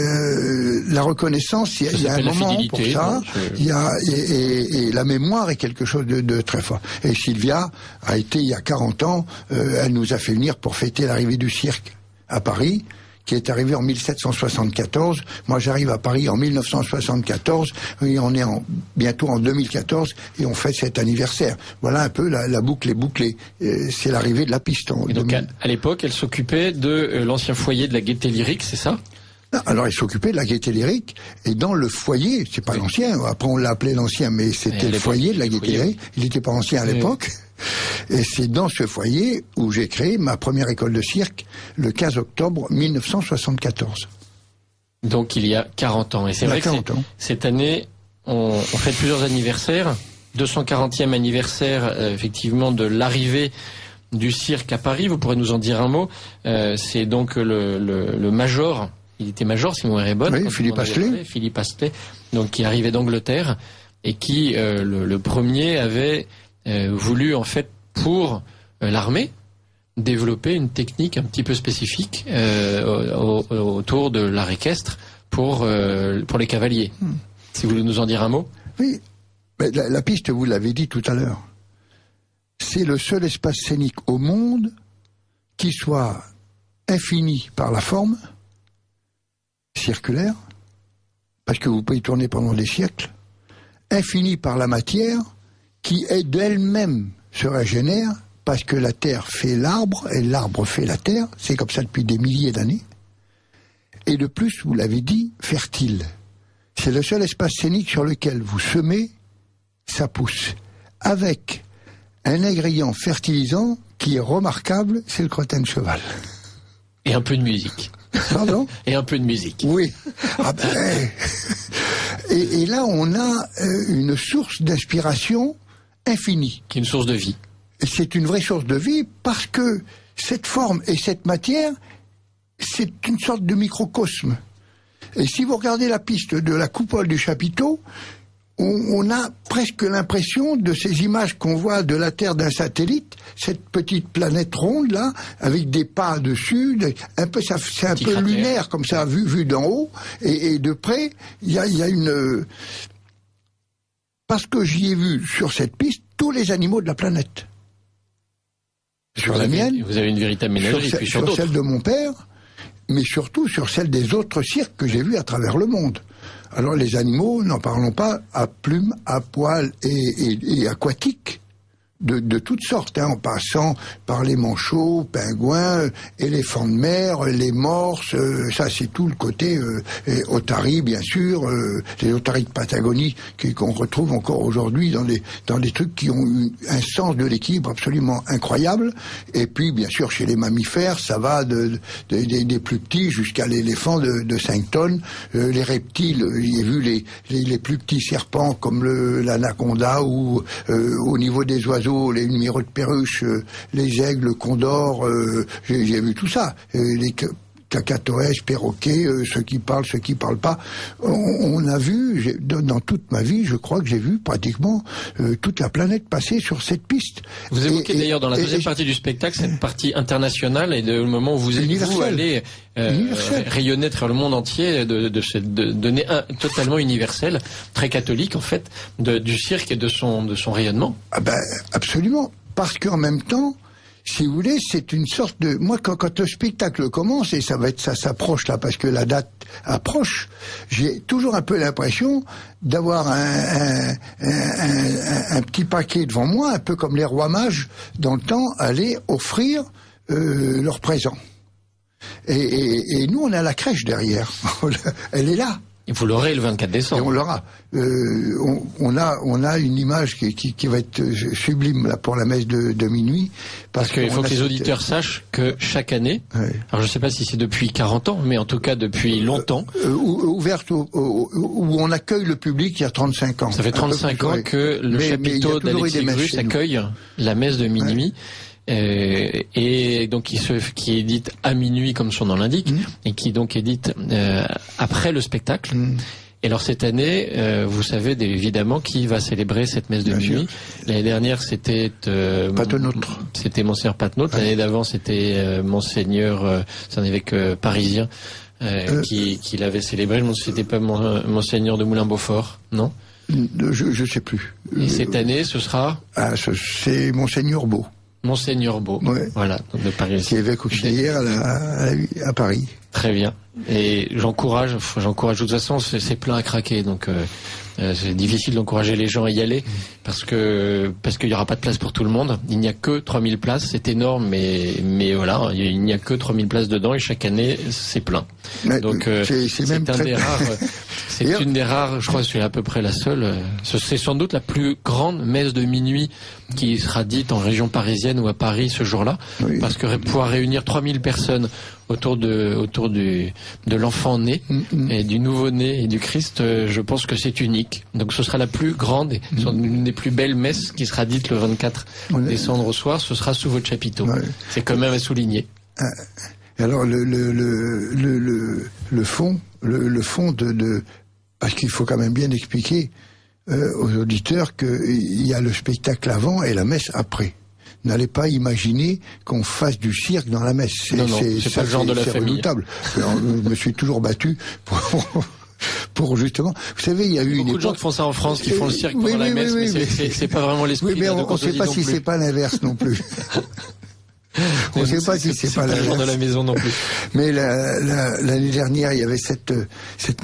la reconnaissance, il y a un moment pour ça. Et la mémoire est quelque chose de très fort. Et Sylvia a été, il y a 40 ans, elle nous a fait venir pour fêter l'arrivée du cirque à Paris, qui est arrivé en 1774. Moi, j'arrive à Paris en 1974, et on est bientôt en 2014, et on fête cet anniversaire. Voilà un peu la boucle est bouclée. C'est l'arrivée de la piste. Et donc, à l'époque, elle s'occupait de l'ancien foyer de la Gaîté Lyrique, c'est ça ? Alors, il s'occupait de la Gaîté Lyrique, et dans le foyer, c'est pas l'ancien, après on l'a appelé l'ancien, mais c'était le foyer de la Gaîté Lyrique, il n'était pas ancien à l'époque, et c'est dans ce foyer où j'ai créé ma première école de cirque, le 15 octobre 1974. Donc il y a 40 ans, et c'est vrai que cette année, on fête plusieurs anniversaires, 240e anniversaire, effectivement, de l'arrivée du cirque à Paris, vous pourrez nous en dire un mot, c'est donc le major. Il était major, si ma mémoire est bonne. Oui, Philippe Astley. Philippe Astley, donc qui arrivait d'Angleterre et qui, le premier, avait voulu, en fait, pour l'armée, développer une technique un petit peu spécifique autour de l'art équestre pour les cavaliers. Si vous voulez nous en dire un mot. Oui, mais la piste, vous l'avez dit tout à l'heure, c'est le seul espace scénique au monde qui soit infini par la forme, circulaire, parce que vous pouvez y tourner pendant des siècles, infini par la matière, qui est d'elle-même se régénère, parce que la terre fait l'arbre, et l'arbre fait la terre, c'est comme ça depuis des milliers d'années, et de plus, vous l'avez dit, fertile. C'est le seul espace scénique sur lequel vous semez, ça pousse, avec un ingrédient fertilisant qui est remarquable, c'est le crottin de cheval. Et un peu de musique. Pardon ? Et un peu de musique. Oui. Ah ben, et là, on a une source d'inspiration infinie. Qui est une source de vie. Et c'est une vraie source de vie parce que cette forme et cette matière, c'est une sorte de microcosme. Et si vous regardez la piste de la coupole du chapiteau, on a presque l'impression de ces images qu'on voit de la Terre d'un satellite, cette petite planète ronde là, avec des pas dessus, un peu, c'est un peu lunaire comme ça, vu d'en haut, et de près, il y a une... Parce que j'y ai vu sur cette piste tous les animaux de la planète. Sur la mienne. Vous avez une véritable ménagerie, puis sur celle de mon père, mais surtout sur celle des autres cirques que j'ai vus à travers le monde. Alors les animaux, n'en parlons pas, à plumes, à poils et aquatiques, de toutes sortes, en passant par les manchots, pingouins, éléphants de mer, les morses, ça c'est tout le côté otaries bien sûr, les otaries de Patagonie qu'on retrouve encore aujourd'hui dans des trucs qui ont un sens de l'équilibre absolument incroyable. Et puis bien sûr chez les mammifères, ça va des plus petits jusqu'à l'éléphant de 5 tonnes. Les reptiles, j'ai vu les plus petits serpents comme l'anaconda ou au niveau des oiseaux, les numéros de perruche, les aigles, le condor, j'ai vu tout ça. Les cacatoès, perroquets, ceux qui parlent pas. On a vu, dans toute ma vie, je crois que j'ai vu pratiquement toute la planète passer sur cette piste. Vous évoquez d'ailleurs dans la deuxième partie du spectacle cette partie internationale et le moment où vous allez rayonner à travers le monde entier, de donner totalement universel, très catholique en fait, du cirque et de son rayonnement. Ah ben absolument, parce qu'en même temps, si vous voulez, c'est une sorte de... Moi, quand le spectacle commence, et ça s'approche là, parce que la date approche, j'ai toujours un peu l'impression d'avoir un petit paquet devant moi, un peu comme les rois mages, dans le temps, aller offrir leur présent. Et nous, on a la crèche derrière. Elle est là. Et vous l'aurez le 24 décembre. Et on l'aura. On a une image qui va être sublime là pour la messe de minuit. Parce qu'il faut que les auditeurs sachent que chaque année, alors je ne sais pas si c'est depuis 40 ans, mais en tout cas depuis longtemps, ouverte où on accueille le public il y a 35 ans. Ça fait 35 ans que le chapiteau d'Alexis Grus accueille la messe de minuit. Et donc qui est dite à minuit comme son nom l'indique, et qui donc est dite après le spectacle. Et alors cette année, vous savez évidemment qui va célébrer cette messe de minuit. L'année dernière c'était Patenôtre. C'était Monseigneur Patenôtre. L'année d'avant c'était Monseigneur, c'est un évêque parisien qui l'avait célébré. C'était pas Monseigneur de Moulin-Beaufort, non? Je sais plus. Et cette année ce sera? C'est Monseigneur Beau. Monseigneur Beau, voilà, de Paris. Qui est évêque auxiliaire à Paris. Très bien. Et j'encourage de toute façon, c'est plein à craquer, donc c'est difficile d'encourager les gens à y aller, parce qu'il y aura pas de place pour tout le monde. Il n'y a que 3000 places, c'est énorme, mais voilà, il n'y a que 3000 places dedans, et chaque année, c'est plein. Donc c'est même un des rares, c'est une des rares, je crois que c'est à peu près la seule, c'est sans doute la plus grande messe de minuit qui sera dite en région parisienne ou à Paris ce jour-là, parce que pouvoir réunir 3000 personnes autour de l'enfant né et du nouveau-né et du Christ, je pense que c'est unique. Donc ce sera la plus grande et une des plus belles messes qui sera dite le 24 décembre au soir. Ce sera sous votre chapiteau. C'est quand même à souligner. Alors le fond de parce qu'il faut quand même bien expliquer aux auditeurs qu'il y a le spectacle avant et la messe après. N'allez pas imaginer qu'on fasse du cirque dans la messe. C'est pas le genre de la famille. Redoutable. Alors, je me suis toujours battu pour justement. Vous savez, il y a eu beaucoup de gens qui font ça en France, qui font le cirque pendant la messe, mais c'est pas vraiment l'esprit. Oui, mais on ne sait pas si c'est pas l'inverse non plus. On ne sait pas si c'est pas le genre de la maison non plus. Mais l'année dernière, il y avait cette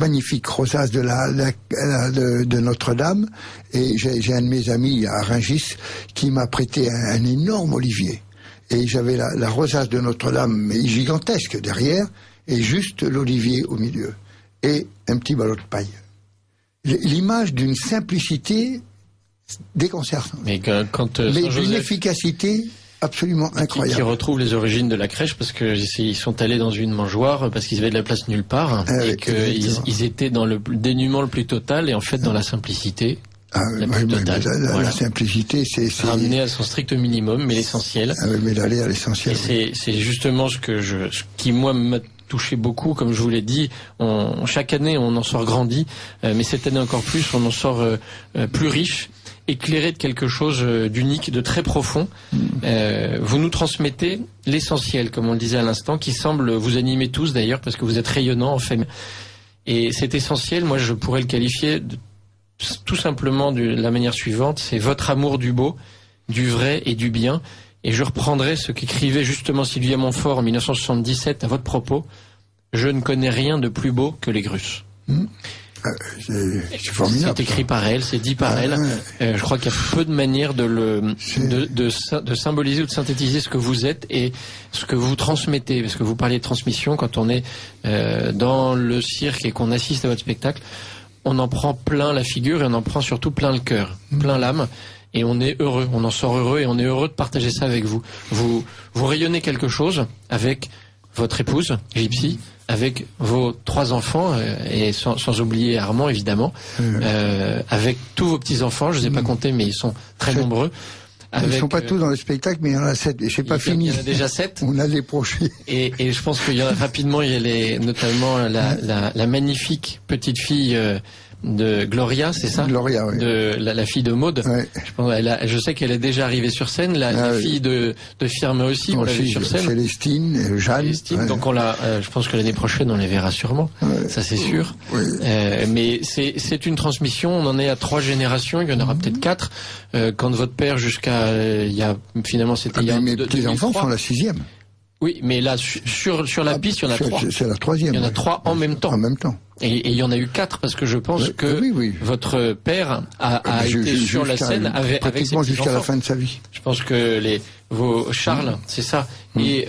magnifique rosace de Notre-Dame, et j'ai un de mes amis à Rungis qui m'a prêté un énorme olivier. Et j'avais la rosace de Notre-Dame, mais gigantesque derrière, et juste l'olivier au milieu. Et un petit ballot de paille. L'image d'une simplicité déconcertante. Mais d'une efficacité absolument incroyable. Qui retrouvent les origines de la crèche, parce que ils sont allés dans une mangeoire parce qu'ils avaient de la place nulle part, et qu'ils étaient dans le dénuement le plus total, et en fait dans la simplicité la plus totale. La simplicité, c'est ramener à son strict minimum, mais l'essentiel. Mais d'aller à l'essentiel. Et c'est justement ce qui moi m'a touché beaucoup, comme je vous l'ai dit. Chaque année on en sort grandi, mais cette année encore plus, on en sort plus riche, éclairé de quelque chose d'unique, de très profond. Vous nous transmettez l'essentiel, comme on le disait à l'instant, qui semble vous animer tous d'ailleurs, parce que vous êtes rayonnants en fait. Et cet essentiel, moi je pourrais le qualifier tout simplement de la manière suivante: c'est votre amour du beau, du vrai et du bien. Et je reprendrai ce qu'écrivait justement Sylvia Montfort en 1977 à votre propos: je ne connais rien de plus beau que les Grus. C'est formidable. C'est écrit par elle, c'est dit par elle. Je crois qu'il y a peu de manières de symboliser ou de synthétiser ce que vous êtes et ce que vous transmettez. Parce que vous parlez de transmission, quand on est dans le cirque et qu'on assiste à votre spectacle, on en prend plein la figure et on en prend surtout plein le cœur, plein l'âme. Et on est heureux, on en sort heureux, et on est heureux de partager ça avec vous. Vous rayonnez quelque chose avec votre épouse, Gypsy, avec vos 3 enfants, et sans oublier Armand, évidemment, avec tous vos petits-enfants, je ne les ai pas comptés, mais ils sont très nombreux. Ils ne sont pas tous dans le spectacle, mais il y en a 7, et c'est pas fini. Il y en a déjà 7. On a des projets. Et je pense qu'il y en a rapidement, il y a notamment la magnifique petite fille de Gloria, c'est ça? Gloria, oui. De la fille de Maud. Ouais. Je sais qu'elle est déjà arrivée sur scène. La fille de Firmin aussi, on l'a vue sur scène. Célestine, Jeanne. Ouais. Donc je pense que l'année prochaine on les verra sûrement. Ouais. Ça c'est sûr. Oui. Mais c'est une transmission. On en est à 3 générations. Il y en aura peut-être 4. Quand votre père jusqu'à finalement c'était il y a mes petits enfants sont la 6e. Oui, mais là sur la piste il y en a 3. C'est la 3e. Il y en a 3 en même temps. En même temps. Et il y en a eu 4 parce que je pense que votre père a été sur la scène avec ses petits-enfants. Jusqu'à la fin de sa vie. Je pense que vos Charles, c'est ça, et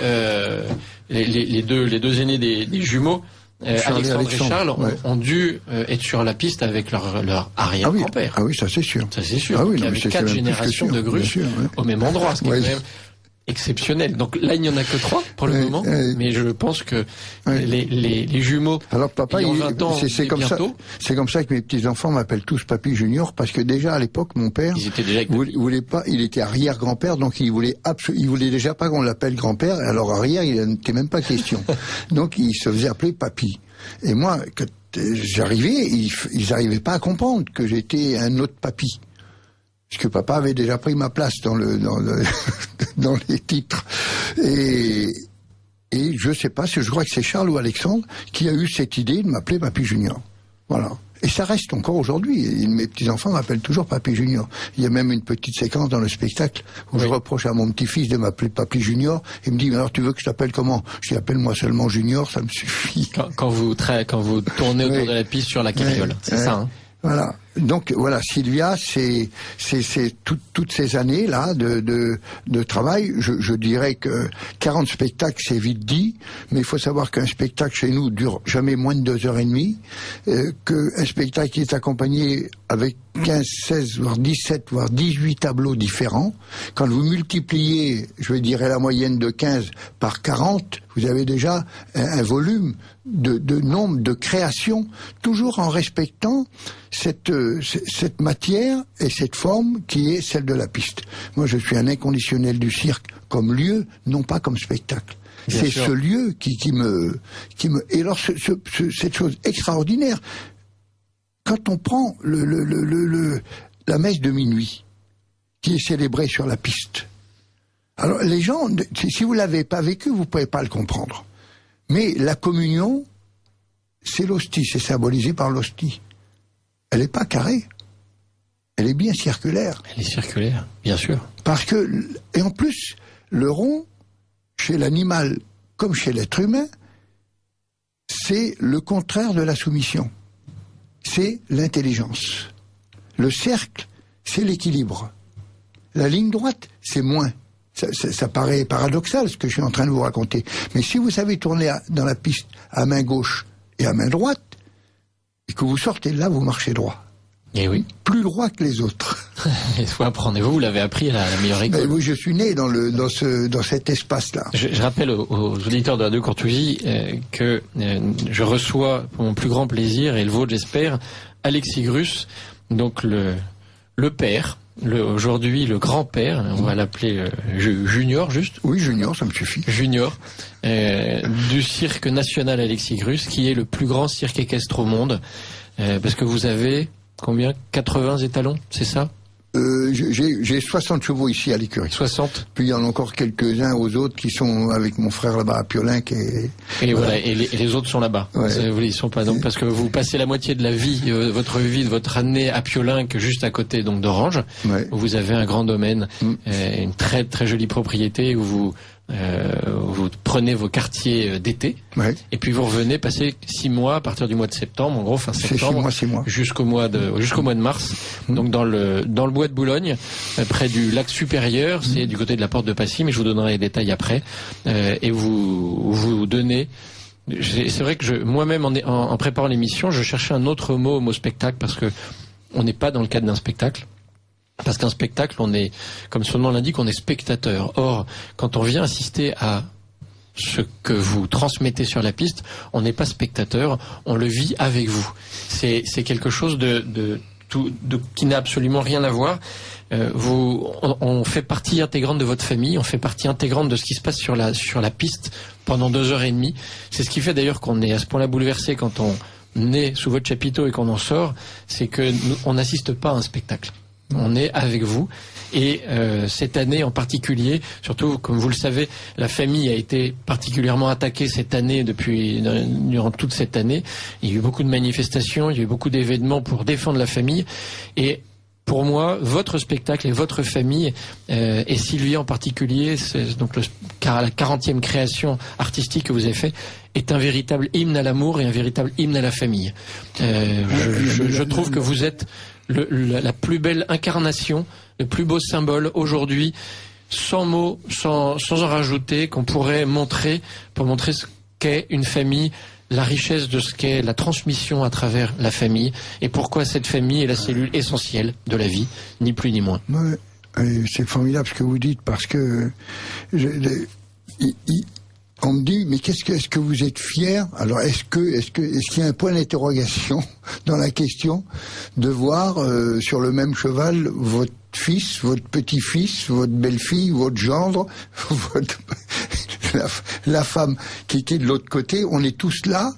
les deux aînés des jumeaux, Alexandre et Charles, ont dû être sur la piste avec leur arrière-grand-père. Ah oui, ça c'est sûr. Ça c'est sûr. Ah oui, il y avait 4 générations de Grus au même endroit, ce qui est quand même exceptionnel. Donc là, il n'y en a que 3 pour le moment, mais je pense que les jumeaux. Alors papa, c'est comme ça. C'est comme ça que mes petits enfants m'appellent tous Papy Junior, parce que déjà à l'époque, mon père, voulait pas. Il était arrière-grand-père, donc il voulait déjà pas qu'on l'appelle grand-père. Alors arrière, il n'était même pas question. Donc il se faisait appeler Papy. Et moi, quand j'arrivais, ils n'arrivaient pas à comprendre que j'étais un autre Papy. Parce que papa avait déjà pris ma place dans les titres. Et je sais pas, je crois que c'est Charles ou Alexandre qui a eu cette idée de m'appeler Papy Junior. Voilà. Et ça reste encore aujourd'hui. Mes petits-enfants m'appellent toujours Papy Junior. Il y a même une petite séquence dans le spectacle où je reproche à mon petit-fils de m'appeler Papy Junior. Il me dit, alors tu veux que je t'appelle comment? Je dis, appelle-moi seulement Junior, ça me suffit. Quand vous tournez autour de la piste sur la carriole, c'est ça, hein? Voilà. Donc voilà, Sylvia, c'est toutes ces années là de travail. Je dirais que 40 spectacles, c'est vite dit, mais il faut savoir qu'un spectacle chez nous dure jamais moins de 2h30, qu'un spectacle qui est accompagné avec 15, 16, voire 17, voire 18 tableaux différents. Quand vous multipliez, je dirais la moyenne de 15 par 40, vous avez déjà un volume de nombre de créations, toujours en respectant cette matière et cette forme qui est celle de la piste. Moi, je suis un inconditionnel du cirque comme lieu, non pas comme spectacle. C'est ce lieu qui me et alors cette chose extraordinaire. Quand on prend la messe de minuit qui est célébrée sur la piste. Alors les gens, si vous l'avez pas vécu, vous pouvez pas le comprendre. Mais la communion, c'est l'hostie, c'est symbolisé par l'hostie. Elle n'est pas carrée. Elle est bien circulaire. Elle est circulaire, bien sûr. Parce que, et en plus, le rond, chez l'animal comme chez l'être humain, c'est le contraire de la soumission. C'est l'intelligence. Le cercle, c'est l'équilibre. La ligne droite, c'est moins. Ça paraît paradoxal ce que je suis en train de vous raconter. Mais si vous savez tourner dans la piste à main gauche et à main droite, et que vous sortez de là, vous marchez droit. Et oui. Plus droit que les autres. Il faut apprendre. Et vous l'avez appris à la meilleure école. Oui, je suis né dans cet espace-là. Je rappelle aux auditeurs de Radio Courtoisie que je reçois, pour mon plus grand plaisir, et le vôtre j'espère, Alexis Grus, donc le père, aujourd'hui le grand-père, on va l'appeler Junior, juste. Oui, Junior, ça me suffit. Junior, du cirque national Alexis Grus, qui est le plus grand cirque équestre au monde, parce que vous avez combien, 80 étalons, c'est ça? J'ai 60 chevaux ici à l'écurie. 60. Puis il y en a encore quelques-uns aux autres qui sont avec mon frère là-bas à Piolin. Et voilà, et les autres sont là-bas. Ouais. Ils sont pas donc parce que vous passez la moitié de la vie, votre année à Piolin, que juste à côté donc d'Orange, où vous avez un grand domaine, une très très jolie propriété où vous prenez vos quartiers d'été, et puis vous revenez passer 6 mois à partir du mois de septembre, en gros fin septembre, 6 mois. jusqu'au mois de mars, donc dans le bois de Boulogne, près du lac supérieur, c'est du côté de la porte de Passy, mais je vous donnerai les détails après, et vous donnez. C'est vrai que moi-même en préparant l'émission, je cherchais un autre mot spectacle, parce que on n'est pas dans le cadre d'un spectacle. Parce qu'un spectacle, on est, comme son nom l'indique, on est spectateur. Or, quand on vient assister à ce que vous transmettez sur la piste, on n'est pas spectateur, on le vit avec vous. C'est quelque chose qui n'a absolument rien à voir. On fait partie intégrante de votre famille, on fait partie intégrante de ce qui se passe sur la piste pendant 2h30. C'est ce qui fait d'ailleurs qu'on est à ce point-là bouleversé quand on est sous votre chapiteau et qu'on en sort, c'est que on n'assiste pas à un spectacle. On est avec vous. Et cette année en particulier, surtout comme vous le savez, la famille a été particulièrement attaquée cette année durant toute cette année. Il y a eu beaucoup de manifestations, il y a eu beaucoup d'événements pour défendre la famille. Et pour moi, votre spectacle et votre famille, et Sylvia en particulier, c'est donc la 40e création artistique que vous avez fait, est un véritable hymne à l'amour et un véritable hymne à la famille. Je trouve que vous êtes la plus belle incarnation, le plus beau symbole aujourd'hui, sans mots, sans en rajouter, qu'on pourrait montrer pour montrer ce qu'est une famille, la richesse de ce qu'est la transmission à travers la famille, et pourquoi cette famille est la cellule essentielle de la vie, ni plus ni moins. Ouais, c'est formidable ce que vous dites, parce que on me dit, mais est-ce que vous êtes fier? Alors, est-ce qu'il y a un point d'interrogation dans la question de voir sur le même cheval votre fils, votre petit-fils, votre belle-fille, votre gendre, la femme qui était de l'autre côté? On est tous là.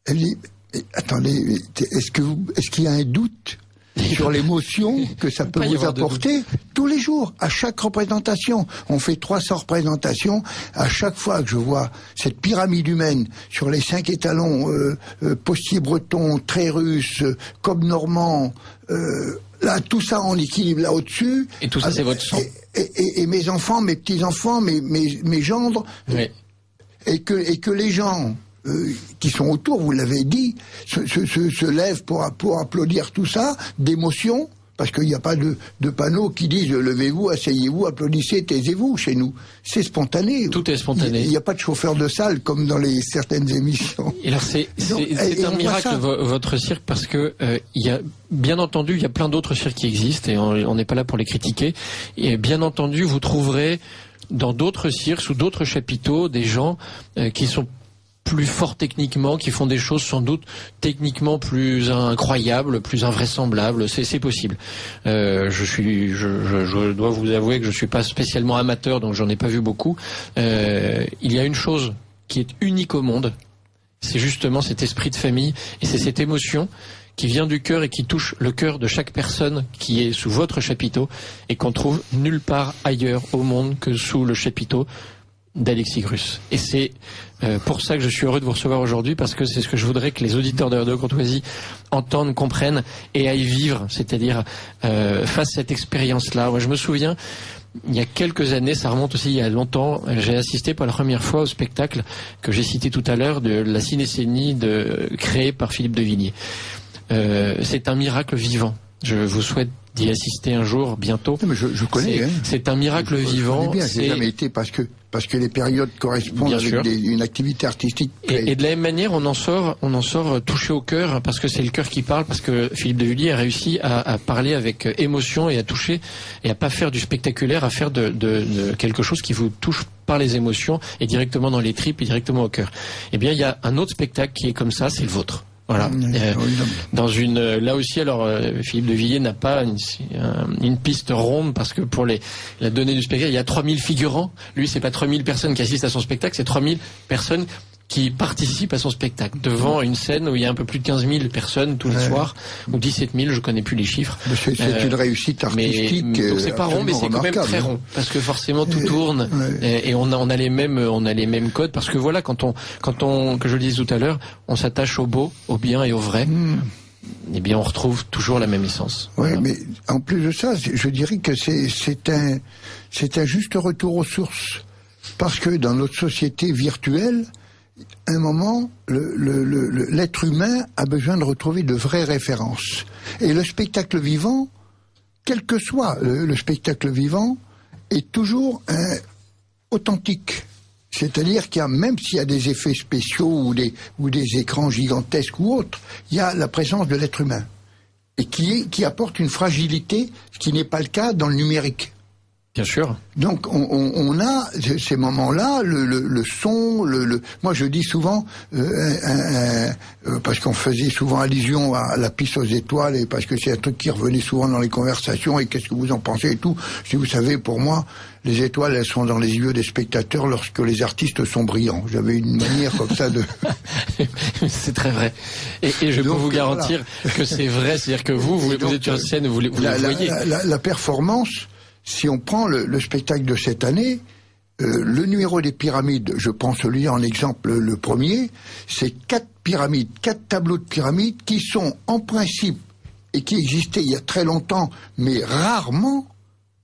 Elle dit, attendez, est-ce qu'il y a un doute sur l'émotion que ça peut vous apporter tous les jours, à chaque représentation? On fait 300 représentations. À chaque fois que je vois cette pyramide humaine sur les 5 étalons, postier breton, trait russe, cob normand, là, tout ça en équilibre là au-dessus. Et tout ça, c'est votre sang. Et mes enfants, mes petits-enfants, mes gendres. Oui. Et que les gens qui sont autour, vous l'avez dit, se lèvent pour applaudir tout ça, d'émotion, parce qu'il n'y a pas de panneaux qui disent levez-vous, asseyez-vous, applaudissez, taisez-vous chez nous. C'est spontané. Tout est spontané. Il n'y a pas de chauffeur de salle comme dans certaines émissions. Et alors c'est un miracle votre cirque, parce que il y a bien entendu, il y a plein d'autres cirques qui existent et on n'est pas là pour les critiquer. Et bien entendu, vous trouverez dans d'autres cirques, sous d'autres chapiteaux, des gens qui sont plus forts techniquement, qui font des choses sans doute techniquement plus incroyables, plus invraisemblables. C'est possible. Je dois vous avouer que je suis pas spécialement amateur, donc j'en ai pas vu beaucoup. Il y a une chose qui est unique au monde, c'est justement cet esprit de famille, et c'est cette émotion qui vient du cœur et qui touche le cœur de chaque personne qui est sous votre chapiteau, et qu'on trouve nulle part ailleurs au monde que sous le chapiteau d'Alexis Grus. Et c'est pour ça que je suis heureux de vous recevoir aujourd'hui, parce que c'est ce que je voudrais que les auditeurs de Radio Courtoisie entendent, comprennent et aillent vivre, c'est-à-dire fassent cette expérience-là. Moi, je me souviens, il y a quelques années, ça remonte aussi il y a longtemps, j'ai assisté pour la première fois au spectacle que j'ai cité tout à l'heure de la cinécénie créée par Philippe de Villiers. C'est un miracle vivant. Je vous souhaite d'y assister un jour, bientôt. Non, mais je connais. C'est un miracle vivant. Je connais bien, j'ai jamais été parce que les périodes correspondent avec une activité artistique. Et de la même manière, on en sort touché au cœur, parce que c'est le cœur qui parle, parce que Philippe de Villiers a réussi à parler avec émotion et à toucher, et à pas faire du spectaculaire, à faire de quelque chose qui vous touche par les émotions et directement dans les tripes et directement au cœur. Eh bien, il y a un autre spectacle qui est comme ça, c'est le vôtre. Voilà. Là aussi, alors Philippe de Villiers n'a pas une piste ronde, parce que pour la donnée du spectacle, il y a 3000 figurants. Lui, c'est pas 3000 personnes qui assistent à son spectacle, c'est 3000 personnes qui participent à son spectacle, devant une scène où il y a un peu plus de 15 000 personnes tous les soirs, ou 17 000, je connais plus les chiffres. C'est une réussite artistique. Donc c'est pas rond, mais c'est quand même très rond, parce que forcément tout tourne, et on a les mêmes codes, parce que voilà, quand on, que je le disais tout à l'heure, on s'attache au beau, au bien et au vrai. Eh bien, on retrouve toujours la même essence. Oui, voilà. Mais en plus de ça, je dirais que c'est un juste retour aux sources, parce que dans notre société virtuelle, à un moment, l'être humain a besoin de retrouver de vraies références. Et le spectacle vivant, quel que soit le spectacle vivant, est toujours authentique. C'est-à-dire même s'il y a des effets spéciaux ou des écrans gigantesques ou autres, il y a la présence de l'être humain. Et qui apporte une fragilité, ce qui n'est pas le cas dans le numérique. Bien sûr. Donc on a ces moments-là, le son, moi je dis souvent, parce qu'on faisait souvent allusion à la piste aux étoiles, et parce que c'est un truc qui revenait souvent dans les conversations, et qu'est-ce que vous en pensez et tout. Si vous savez, pour moi, les étoiles, elles sont dans les yeux des spectateurs lorsque les artistes sont brillants. J'avais une manière comme ça de... C'est très vrai. Et je peux vous garantir que c'est vrai, c'est-à-dire que vous êtes sur scène, vous les voyez. La performance, si on prend le spectacle de cette année, le numéro des pyramides, je prends celui en exemple le premier, c'est 4 pyramides, 4 tableaux de pyramides qui sont en principe, et qui existaient il y a très longtemps, mais rarement,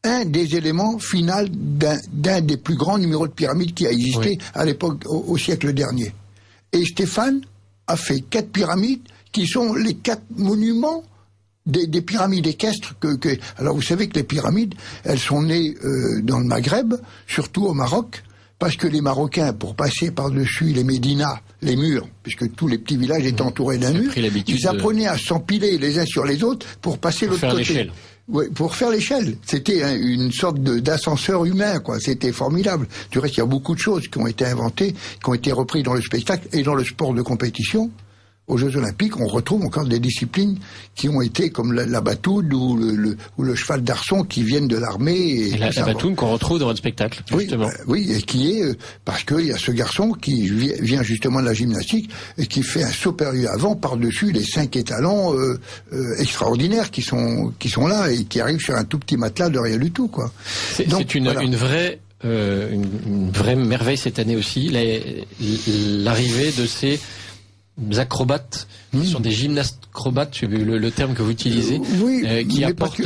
un des éléments finaux d'un des plus grands numéros de pyramides qui a existé à l'époque, au siècle dernier. Et Stéphane a fait 4 pyramides qui sont les 4 monuments des pyramides équestres alors vous savez que les pyramides, elles sont nées dans le Maghreb, surtout au Maroc, parce que les Marocains, pour passer par-dessus les médinas, les murs, puisque tous les petits villages étaient entourés d'un mur, ils apprenaient à s'empiler les uns sur les autres pour passer l'autre côté. L'échelle. Oui, pour faire l'échelle. C'était une sorte d'ascenseur humain, quoi. C'était formidable. Du reste, il y a beaucoup de choses qui ont été inventées, qui ont été reprises dans le spectacle et dans le sport de compétition. Aux Jeux Olympiques, on retrouve encore des disciplines qui ont été comme la batoune ou le cheval d'arçon qui viennent de l'armée. Et la batoune qu'on retrouve dans votre spectacle, justement. Oui, et qui est parce qu'il y a ce garçon qui vient justement de la gymnastique et qui fait un saut périlleux avant par-dessus les 5 étalons extraordinaires qui sont là et qui arrivent sur un tout petit matelas de rien du tout, quoi. C'est une vraie merveille cette année aussi, l'arrivée de ces acrobates, qui sont des gymnastes acrobates, c'est le terme que vous utilisez, qui apportent,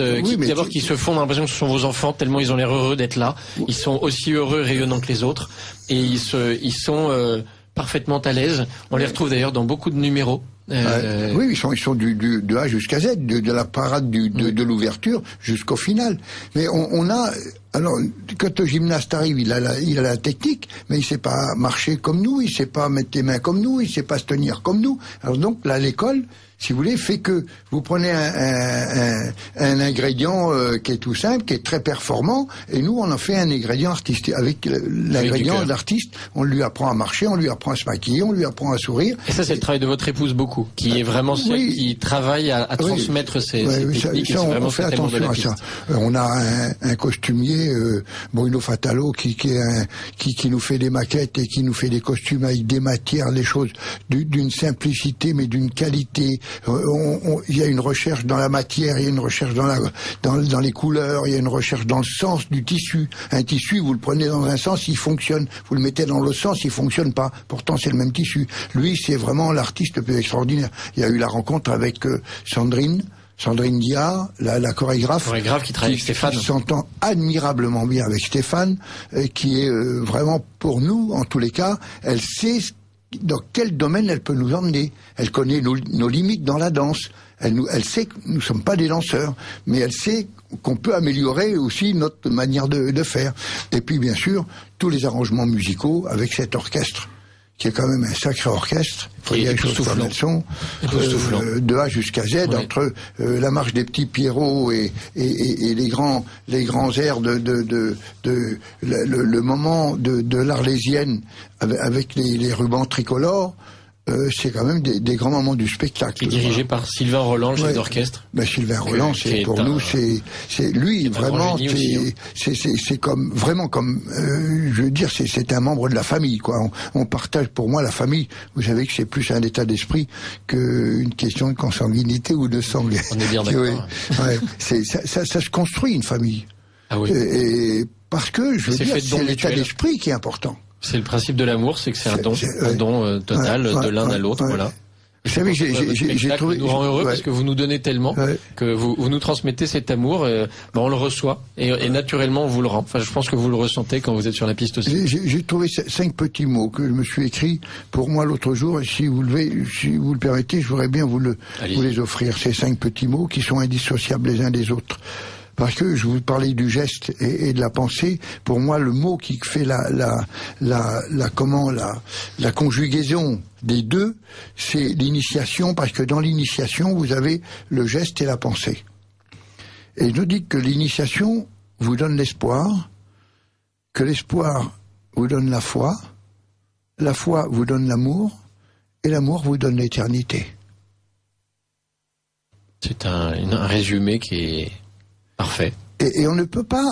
qui se font, on a l'impression que ce sont vos enfants, tellement ils ont l'air heureux d'être là. Ils sont aussi heureux, rayonnants que les autres, et ils sont parfaitement à l'aise. On les retrouve d'ailleurs dans beaucoup de numéros. Oui, ils sont de A jusqu'à Z, de la parade de l'ouverture jusqu'au final. Mais on a, alors, quand le gymnaste arrive, il a la technique, mais il sait pas marcher comme nous, il sait pas mettre les mains comme nous, il sait pas se tenir comme nous. Alors donc, là, l'école, si vous voulez, fait que vous prenez un ingrédient qui est tout simple, qui est très performant, et nous, on en fait un ingrédient artistique. Avec l'ingrédient d'artiste, on lui apprend à marcher, on lui apprend à se maquiller, on lui apprend à sourire. Et ça, c'est le travail de votre épouse beaucoup, qui est vraiment celle qui travaille à transmettre ces techniques. On fait attention à ça. On a un costumier, Bruno Fatalo, qui nous fait des maquettes et qui nous fait des costumes avec des matières, des choses d'une simplicité, mais d'une qualité. Il y a une recherche dans la matière, il y a une recherche dans les couleurs, il y a une recherche dans le sens du tissu. Un tissu, vous le prenez dans un sens, il fonctionne. Vous le mettez dans l'autre sens, il fonctionne pas. Pourtant, c'est le même tissu. Lui, c'est vraiment l'artiste le plus extraordinaire. Il y a eu la rencontre avec Sandrine Dia, la chorégraphe qui travaille avec Stéphane, qui s'entend admirablement bien avec Stéphane, qui est vraiment pour nous, en tous les cas, elle sait dans quel domaine elle peut nous emmener. Elle connaît nos limites dans la danse. Elle sait que nous ne sommes pas des danseurs, mais elle sait qu'on peut améliorer aussi notre manière de faire. Et puis, bien sûr, tous les arrangements musicaux avec cet orchestre, qui est quand même un sacré orchestre. Il faut dire les choses comme elles sont, de A jusqu'à Z, entre la marche des petits Pierrots et les grands airs le moment de l'Arlésienne avec les rubans tricolores. C'est quand même des grands moments du spectacle. Dirigé par Sylvain Roland, chef d'orchestre. Sylvain Roland, c'est pour nous, c'est lui vraiment, c'est comme vraiment comme, je veux dire, c'est un membre de la famille, quoi. On partage, pour moi, la famille. Vous savez que c'est plus un état d'esprit qu'une question de consanguinité ou de sang. On est bien d'accord. Ça se construit une famille. Ah oui. Et parce que je veux dire, c'est l'état d'esprit qui est important. C'est le principe de l'amour, c'est que c'est un don total de l'un à l'autre, voilà. Vous savez, j'ai trouvé... nous rend heureux parce que vous nous donnez tellement que vous nous transmettez cet amour, on le reçoet et naturellement on vous le rend. Enfin, je pense que vous le ressentez quand vous êtes sur la piste aussi. J'ai trouvé 5 petits mots que je me suis écrits pour moi l'autre jour, et si vous le permettez, je voudrais bien vous les offrir, ces 5 petits mots qui sont indissociables les uns des autres. Parce que je vous parlais du geste et de la pensée. Pour moi, le mot qui fait la conjugaison des deux, c'est l'initiation, parce que dans l'initiation, vous avez le geste et la pensée. Et je dis que l'initiation, vous donne l'espoir, que l'espoir vous donne la foi vous donne l'amour, et l'amour vous donne l'éternité. C'est un résumé qui est parfait. Et on ne peut pas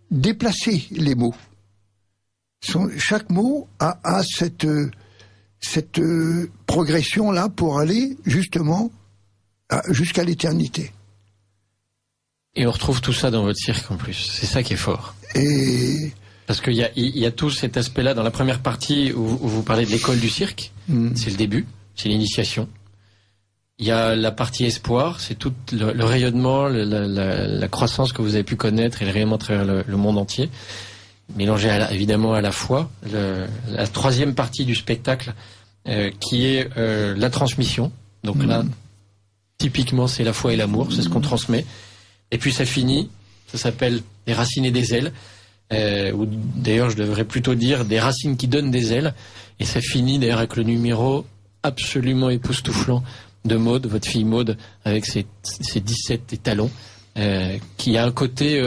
déplacer les mots. Chaque mot a cette progression-là pour aller justement jusqu'à l'éternité. Et on retrouve tout ça dans votre cirque en plus. C'est ça qui est fort. Parce qu'il y a tout cet aspect-là dans la première partie où vous parlez de l'école du cirque. C'est le début, c'est l'initiation. Il y a la partie espoir, c'est tout le rayonnement, la croissance que vous avez pu connaître et le rayonnement à travers le monde entier. Mélangé évidemment à la foi. La troisième partie du spectacle qui est la transmission. Donc là, typiquement, c'est la foi et l'amour, c'est ce qu'on transmet. Et puis ça finit, ça s'appelle des racines et des ailes. Ou d'ailleurs, je devrais plutôt dire des racines qui donnent des ailes. Et ça finit d'ailleurs avec le numéro absolument époustouflant de Maude, votre fille Maude, avec ses 17 étalons, qui a un côté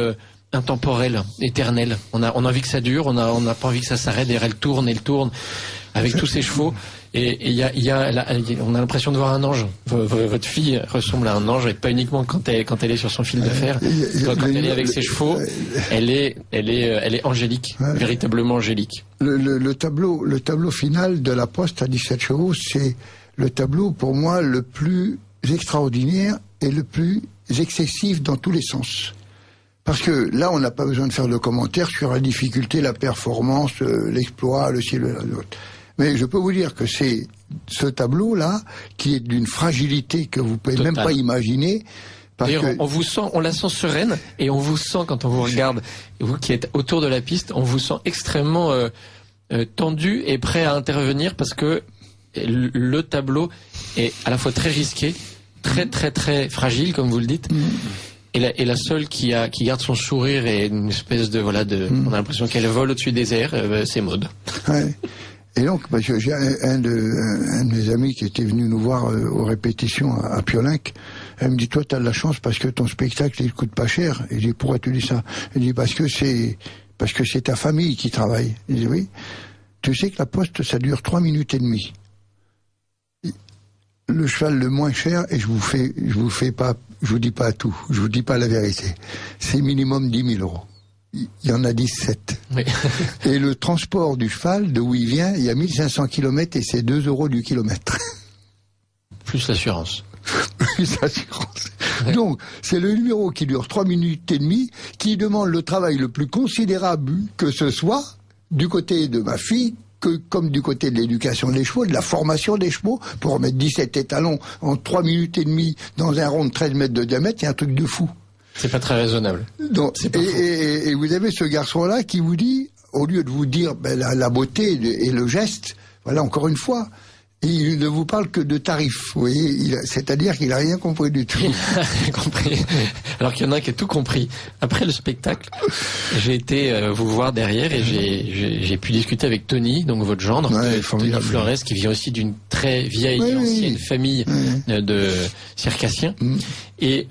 intemporel, éternel. On a envie que ça dure, on n'a pas envie que ça s'arrête. D'ailleurs, elle tourne avec tous ses chevaux. Et on a l'impression de voir un ange. Votre fille ressemble à un ange, et pas uniquement quand elle est sur son fil de fer. Quand elle est avec ses chevaux, elle est angélique, véritablement angélique. Le tableau final de la Poste à 17 chevaux, c'est le tableau pour moi le plus extraordinaire et le plus excessif dans tous les sens. Parce que là, on n'a pas besoin de faire de commentaires sur la difficulté, la performance, l'exploit, le ciel et l'autre. Mais je peux vous dire que c'est ce tableau-là qui est d'une fragilité que vous pouvez même pas imaginer. D'ailleurs, on la sent sereine, et on vous sent, quand on vous regarde, vous qui êtes autour de la piste, on vous sent extrêmement tendu et prêt à intervenir, parce que le tableau est à la fois très risqué, très très très fragile, comme vous le dites. Et la seule qui garde son sourire et une espèce de on a l'impression qu'elle vole au-dessus des airs, c'est Maude. Ouais. Et donc, parce que j'ai un de mes amis qui était venu nous voir aux répétitions à Piolinck, elle me dit, toi, t'as de la chance parce que ton spectacle, il coûte pas cher. Et je dis, pourquoi tu dis ça? Elle dit, parce que c'est ta famille qui travaille. Je dis, oui. Tu sais que la Poste, ça dure 3 minutes et demie. Le cheval le moins cher, et je vous dis pas tout, je vous dis pas la vérité. C'est minimum 10 000 €. Il y en a 17. Oui. Et le transport du cheval, de où il vient, il y a 1500 km et c'est 2 € du kilomètre. Plus l'assurance. Plus l'assurance. Ouais. Donc, c'est le numéro qui dure 3 minutes et demie, qui demande le travail le plus considérable que ce soit, du côté de ma fille, comme du côté de l'éducation des chevaux, de la formation des chevaux, pour mettre 17 étalons en 3 minutes et demie dans un rond de 13 mètres de diamètre, il y a un truc de fou. C'est pas très raisonnable. Donc, et vous avez ce garçon-là qui vous dit, au lieu de vous dire la beauté et le geste, voilà, encore une fois, il ne vous parle que de tarifs. Vous voyez, c'est-à-dire qu'il n'a rien compris du tout. Il n'a rien compris. Alors qu'il y en a un qui a tout compris. Après le spectacle, j'ai été vous voir derrière et j'ai pu discuter avec Tony, donc votre gendre, Tony Flores, qui vient aussi d'une très vieille et ancienne famille de circassiens. Et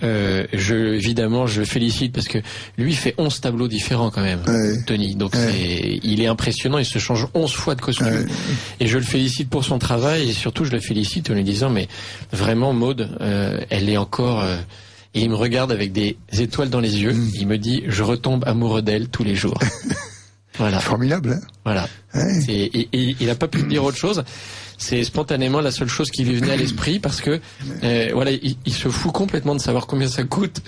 évidemment, je le félicite parce que lui, il fait 11 tableaux différents quand même, Tony. Donc il est impressionnant, il se change 11 fois de costume. Et je le félicite pour son travail, et surtout je le félicite en lui disant, mais vraiment Maude, elle est encore... Et il me regarde avec des étoiles dans les yeux, il me dit, je retombe amoureux d'elle tous les jours. Voilà. Formidable, hein. Voilà. Il n'a pas pu me dire autre chose. C'est spontanément la seule chose qui lui venait à l'esprit, parce que il se fout complètement de savoir combien ça coûte.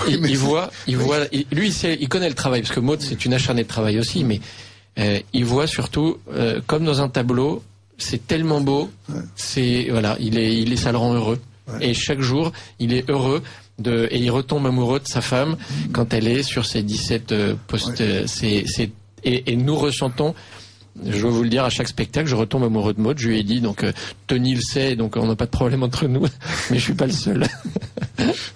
Il voit, lui il connaît le travail, parce que Maude c'est une acharnée de travail aussi, mais il voit surtout comme dans un tableau, c'est tellement beau, ça le rend heureux. Et chaque jour, il est heureux et il retombe amoureux de sa femme quand elle est sur ses 17 postes. Et nous ressentons, je dois vous le dire, à chaque spectacle, je retombe amoureux de Maude. Je lui ai dit, donc Tony le sait, donc on n'a pas de problème entre nous, mais je suis pas le seul.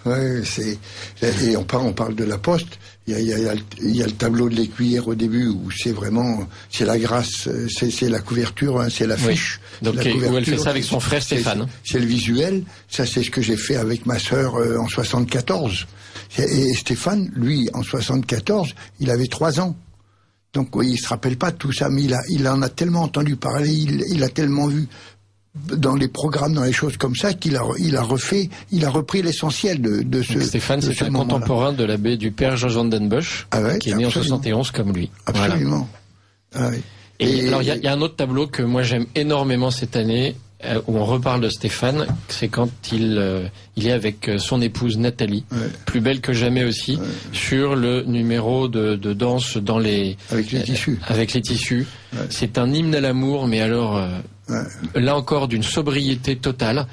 Et on parle de la Poste. Il y a le tableau de l'écuyère au début où c'est la grâce, c'est la couverture, hein, c'est l'affiche. Oui. Donc où elle fait ça avec son frère Stéphane. C'est le visuel. Ça, c'est ce que j'ai fait avec ma sœur en 74. Et Stéphane, lui, en 74, il avait 3 ans. Donc oui, il se rappelle pas de tout ça, mais il en a tellement entendu parler, il a tellement vu dans les programmes, dans les choses comme ça, qu'il a repris l'essentiel de ce. Donc Stéphane, c'est un contemporain de l'abbé du père Georges Van den Bosch, qui est né en 71 comme lui. Absolument. Voilà. Et alors, il y a un autre tableau que moi j'aime énormément cette année, où on reparle de Stéphane, c'est quand il est avec son épouse Nathalie, plus belle que jamais aussi, sur le numéro de danse dans avec les tissus. Avec les tissus. C'est un hymne à l'amour, mais alors là encore d'une sobriété totale.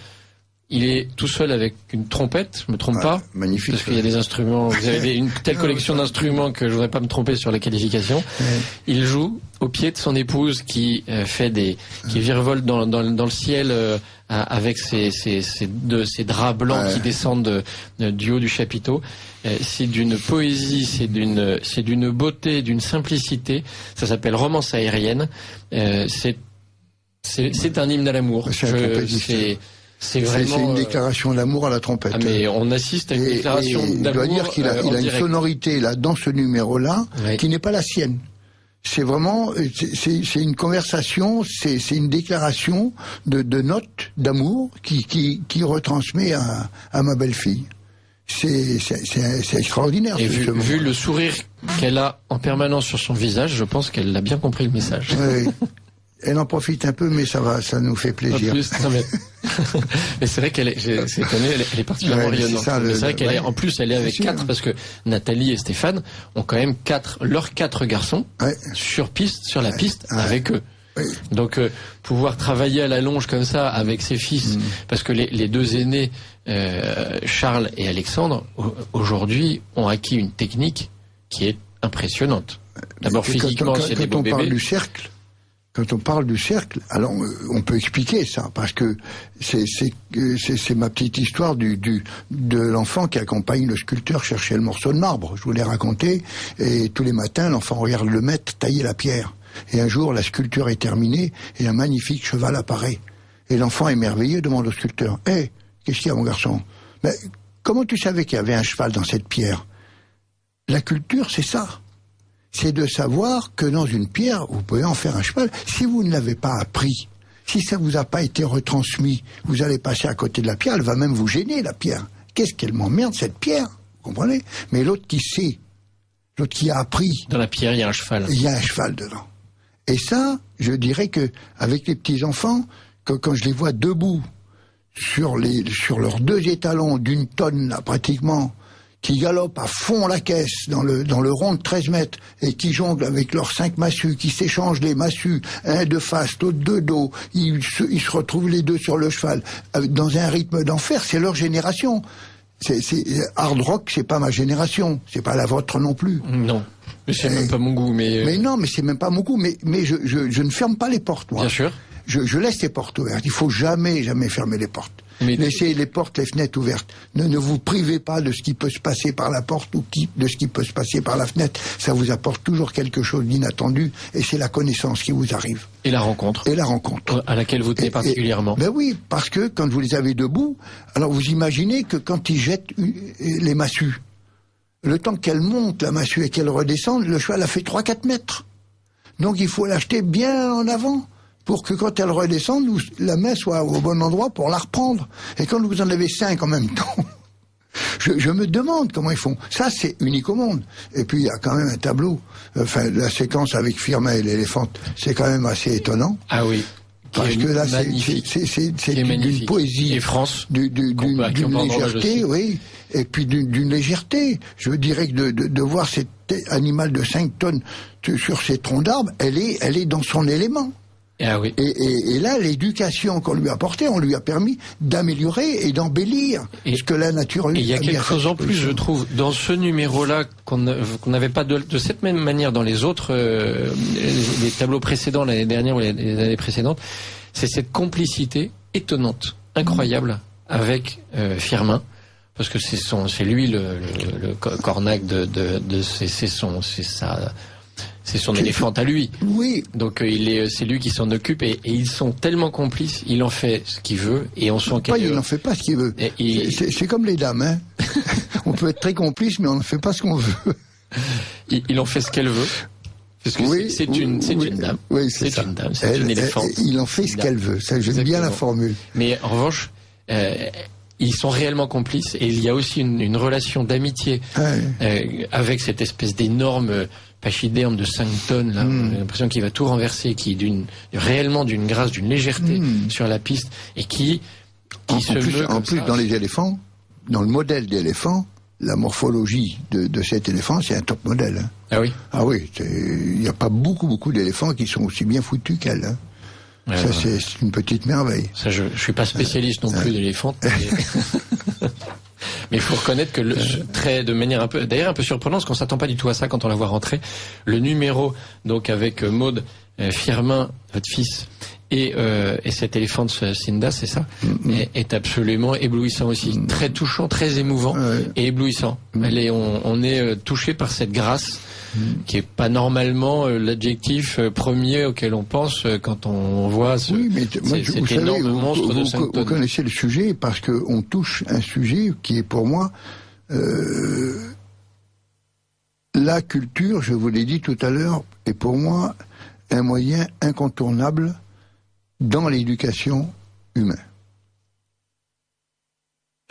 Il est tout seul avec une trompette, je me trompe pas. Magnifique. Parce qu'il y a des instruments, vous avez une telle collection d'instruments que je voudrais pas me tromper sur la qualification. Il joue au pied de son épouse qui qui virevolte dans le ciel avec ses draps blancs qui descendent du haut du chapiteau. C'est d'une poésie, c'est d'une beauté, d'une simplicité. Ça s'appelle Romance aérienne. C'est un hymne à l'amour. C'est vraiment. C'est une déclaration d'amour à la trompette. Ah, mais on assiste à une déclaration d'amour. Je dois dire qu'il a une sonorité là dans ce numéro-là qui n'est pas la sienne. C'est vraiment, c'est une conversation, c'est une déclaration de notes d'amour qui retransmet à ma belle-fille. C'est extraordinaire. Et vu le sourire qu'elle a en permanence sur son visage, je pense qu'elle a bien compris le message. Oui. Elle en profite un peu, mais ça nous fait plaisir. Mais c'est vrai cette année, elle est particulièrement rayonnante. C'est vrai qu'elle est, en plus, elle est avec 4, parce que Nathalie et Stéphane ont quand même leurs 4 garçons sur la piste avec eux. Oui. Donc, pouvoir travailler à la longe comme ça avec ses fils, parce que les 2 aînés, Charles et Alexandre, aujourd'hui, ont acquis une technique qui est impressionnante. D'abord, physiquement, c'est des beaux bébés. Quand on parle du cercle, alors on peut expliquer ça, parce que c'est ma petite histoire de l'enfant qui accompagne le sculpteur chercher le morceau de marbre. Je vous l'ai raconté, et tous les matins, l'enfant regarde le maître tailler la pierre. Et un jour, la sculpture est terminée, et un magnifique cheval apparaît. Et l'enfant émerveillé demande au sculpteur, « Hé, qu'est-ce qu'il y a, mon garçon ? Mais comment tu savais qu'il y avait un cheval dans cette pierre ?» La culture, c'est ça. C'est de savoir que dans une pierre, vous pouvez en faire un cheval. Si vous ne l'avez pas appris, si ça vous a pas été retransmis, vous allez passer à côté de la pierre, elle va même vous gêner, la pierre. Qu'est-ce qu'elle m'emmerde, cette pierre? Vous comprenez? Mais l'autre qui sait, l'autre qui a appris. Dans la pierre, il y a un cheval. Il y a un cheval dedans. Et ça, je dirais que, avec les petits-enfants, quand je les vois debout, sur leurs 2 étalons d'une tonne, là, pratiquement, qui galopent à fond la caisse dans le rond de 13 mètres et qui jonglent avec leurs 5 massues, qui s'échangent les massues, un de face, l'autre de dos, ils se retrouvent les 2 sur le cheval, dans un rythme d'enfer, c'est leur génération. Hard rock, c'est pas ma génération, c'est pas la vôtre non plus. Non, mais c'est même pas mon goût. Mais non, mais c'est même pas mon goût, mais je ne ferme pas les portes, moi. Bien sûr. Je laisse les portes ouvertes, il faut jamais fermer les portes. Laissez les portes, les fenêtres ouvertes. Ne vous privez pas de ce qui peut se passer par la porte ou de ce qui peut se passer par la fenêtre. Ça vous apporte toujours quelque chose d'inattendu et c'est la connaissance qui vous arrive. Et la rencontre. À laquelle vous tenez particulièrement. Ben oui, parce que quand vous les avez debout, alors vous imaginez que quand ils jettent les massues, le temps qu'elle monte la massue et qu'elle redescende, le cheval a fait 3-4 mètres. Donc il faut l'acheter bien en avant, pour que quand elle redescende, la main soit au bon endroit pour la reprendre. Et quand vous en avez 5 en même temps, je me demande comment ils font. Ça, c'est unique au monde. Et puis, il y a quand même un tableau. Enfin, la séquence avec Firmin et l'éléphante, c'est quand même assez étonnant. Ah oui. Parce que là, c'est d'une poésie. Et France. D'une légèreté, oui. Et puis d'une légèreté. Je dirais que de voir cet animal de 5 tonnes sur ces troncs d'arbres, elle est dans son élément. Ah oui. Et là, l'éducation qu'on lui a apportée, on lui a permis d'améliorer et d'embellir ce que la nature lui a. Et il y a quelque chose en plus, je trouve, dans ce numéro-là qu'on n'avait pas de cette même manière dans les autres, les tableaux précédents l'année dernière ou les années précédentes, c'est cette complicité étonnante, incroyable avec Firmin, parce que c'est lui le cornac c'est son éléphant à lui. Oui. Donc c'est lui qui s'en occupe et ils sont tellement complices. Il en fait ce qu'il veut et on sent il n'en fait pas ce qu'il veut. C'est comme les dames, hein. On peut être très complice, mais on ne fait pas ce qu'on veut. Il en fait ce qu'elle veut. Parce que c'est une dame. Oui, c'est une dame. C'est une éléphante. Il en fait ce qu'elle veut. Ça, j'aime bien la formule. Mais en revanche, ils sont réellement complices et il y a aussi une relation d'amitié avec cette espèce d'énorme pachyderme de 5 tonnes, là. J'ai l'impression qu'il va tout renverser, qui est réellement d'une grâce, d'une légèreté sur la piste, et qui se meut en plus, dans les éléphants, dans le modèle d'éléphant, la morphologie de cet éléphant, c'est un top modèle. Hein. Ah oui? Ah oui, il n'y a pas beaucoup d'éléphants qui sont aussi bien foutus qu'elle. Hein. Ouais, ça, c'est une petite merveille. Ça, je suis pas spécialiste non plus d'éléphants. Mais il faut reconnaître que de manière un peu surprenante, parce qu'on s'attend pas du tout à ça quand on la voit rentrer, le numéro, donc avec Maud Firmin, votre fils, et cette éléphante Cinda, c'est ça, est absolument éblouissant aussi. Très touchant, très émouvant et éblouissant. On est touché par cette grâce qui est pas normalement l'adjectif premier auquel on pense quand on voit cet énorme monstre de 5 tonnes. Vous connaissez le sujet parce qu'on touche un sujet qui est pour moi la culture, je vous l'ai dit tout à l'heure, est pour moi un moyen incontournable dans l'éducation humaine.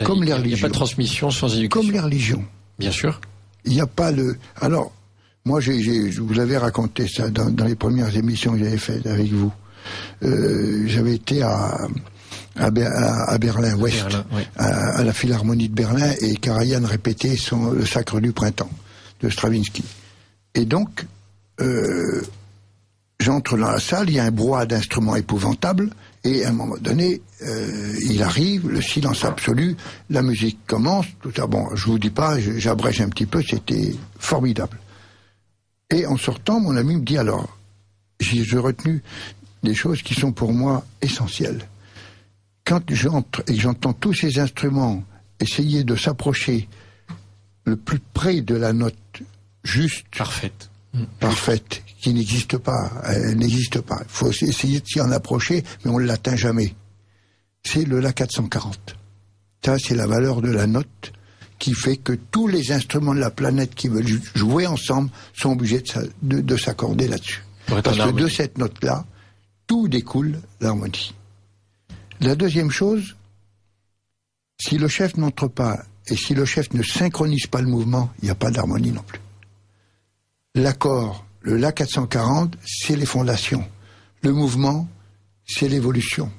Comme les religions. Il n'y a pas de transmission sans éducation. Comme les religions. Bien sûr. Il n'y a pas le... Alors, moi, je vous avais raconté ça dans les premières émissions que j'avais faites avec vous. J'avais été à Berlin-Ouest, à la Philharmonie de Berlin, et Karajan répétait le Sacre du Printemps de Stravinsky. Et donc, j'entre dans la salle, il y a un brouhaha d'instruments épouvantable, et à un moment donné, il arrive, le silence absolu, la musique commence, tout ça. Bon, je vous dis pas, j'abrège un petit peu, c'était formidable. Et en sortant, mon ami me dit alors, j'ai retenu des choses qui sont pour moi essentielles. Quand j'entre et que j'entends tous ces instruments essayer de s'approcher le plus près de la note juste, parfaite, qui n'existe pas, elle n'existe pas. Il faut essayer de s'y en approcher, mais on ne l'atteint jamais. C'est le La 440. Ça, c'est la valeur de la note qui fait que tous les instruments de la planète qui veulent jouer ensemble sont obligés de s'accorder là-dessus. Parce que de cette note-là, tout découle l'harmonie. La deuxième chose, si le chef n'entre pas et si le chef ne synchronise pas le mouvement, il n'y a pas d'harmonie non plus. L'accord, le La 440, c'est les fondations. Le mouvement, c'est l'évolution.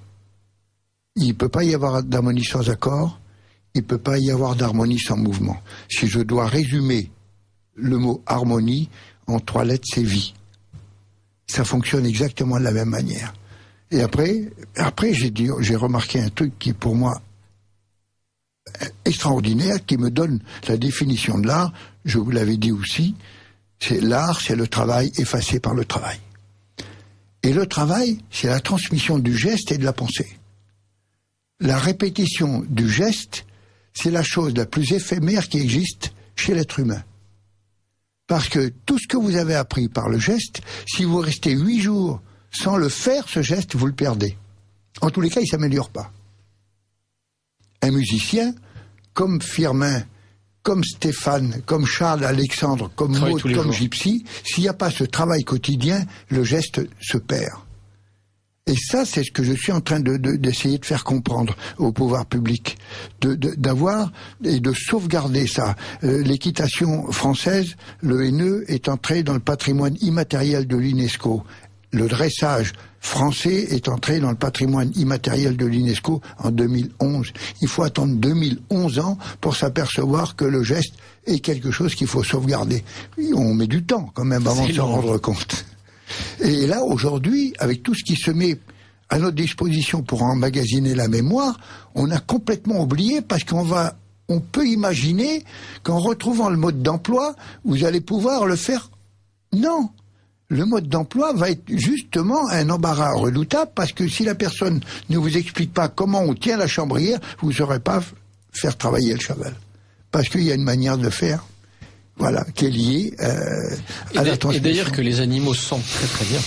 Il ne peut pas y avoir d'harmonie sans accord. Il ne peut pas y avoir d'harmonie sans mouvement. Si je dois résumer le mot harmonie en 3 lettres, c'est vie. Ça fonctionne exactement de la même manière. Et après j'ai remarqué un truc qui est pour moi extraordinaire, qui me donne la définition de l'art. Je vous l'avais dit aussi, c'est l'art, c'est le travail effacé par le travail. Et le travail, c'est la transmission du geste et de la pensée. La répétition du geste, c'est la chose la plus éphémère qui existe chez l'être humain. Parce que tout ce que vous avez appris par le geste, si vous restez 8 jours sans le faire, ce geste, vous le perdez. En tous les cas, il ne s'améliore pas. Un musicien, comme Firmin, comme Stéphane, comme Charles Alexandre, comme Maud, comme Gypsy, s'il n'y a pas ce travail quotidien, le geste se perd. Et ça, c'est ce que je suis en train d'essayer de faire comprendre au pouvoir public, d'avoir et de sauvegarder ça. L'équitation française, le haineux, est entré dans le patrimoine immatériel de l'UNESCO. Le dressage français est entré dans le patrimoine immatériel de l'UNESCO en 2011. Il faut attendre 2011 ans pour s'apercevoir que le geste est quelque chose qu'il faut sauvegarder. On met du temps quand même avant de s'en rendre compte. Et là, aujourd'hui, avec tout ce qui se met à notre disposition pour emmagasiner la mémoire, on a complètement oublié parce on peut imaginer qu'en retrouvant le mode d'emploi, vous allez pouvoir le faire. Non. Le mode d'emploi va être justement un embarras redoutable parce que si la personne ne vous explique pas comment on tient la chambrière, vous ne saurez pas faire travailler le cheval. Parce qu'il y a une manière de le faire, voilà, qui est liée à la transmission. Et d'ailleurs que les animaux sentent très très bien.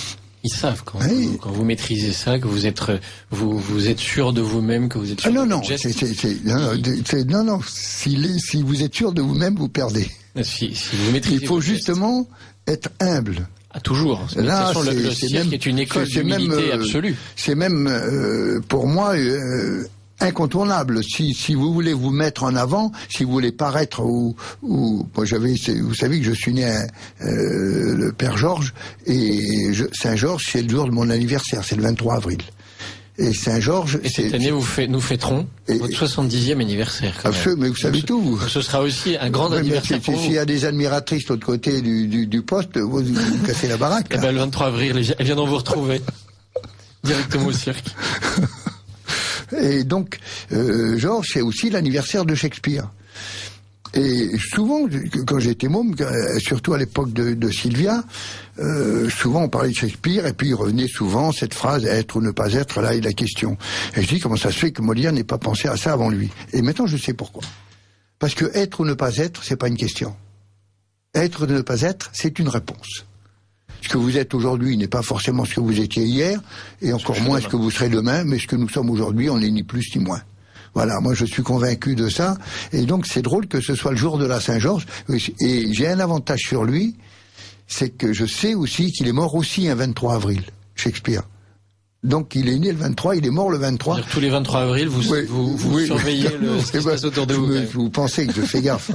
Ils savent quand vous maîtrisez ça, que vous êtes sûr de vous-même, que vous êtes sûr de votre geste. Non. Si vous êtes sûr de vous-même, vous perdez. Si vous maîtrisez. Il faut justement être humble. Ah, toujours. Là, le cirque est une école d'humilité absolue. C'est même pour moi incontournable. Si vous voulez vous mettre en avant, si vous voulez paraître moi vous savez que je suis né le père Georges, et Saint-Georges, c'est le jour de mon anniversaire, c'est le 23 avril. Et Saint-Georges... Et cette année, nous fêterons votre 70e anniversaire. Mais vous savez tout. Vous. Ce sera aussi un grand anniversaire pour vous. S'il y a des admiratrices de l'autre côté du poste, vous cassez la baraque. Le 23 avril, elles viendront vous retrouver directement au cirque. Et donc, Georges, c'est aussi l'anniversaire de Shakespeare. Et souvent, quand j'étais môme, surtout à l'époque de Sylvia, souvent on parlait de Shakespeare, et puis il revenait souvent cette phrase « être ou ne pas être, là est la question ». Et je dis comment ça se fait que Molière n'ait pas pensé à ça avant lui. Et maintenant je sais pourquoi. Parce que être ou ne pas être, c'est pas une question. Être ou ne pas être, c'est une réponse. Ce que vous êtes aujourd'hui n'est pas forcément ce que vous étiez hier, et encore moins ce que vous serez demain, mais ce que nous sommes aujourd'hui, on n'est ni plus ni moins. Voilà, moi je suis convaincu de ça, et donc c'est drôle que ce soit le jour de la Saint-Georges, et j'ai un avantage sur lui, c'est que je sais aussi qu'il est mort aussi un 23 avril, Shakespeare. Donc il est né le 23, il est mort le 23. C'est-à-dire tous les 23 avril, vous surveillez ce qui se passe autour de vous. Vous pensez que je fais gaffe.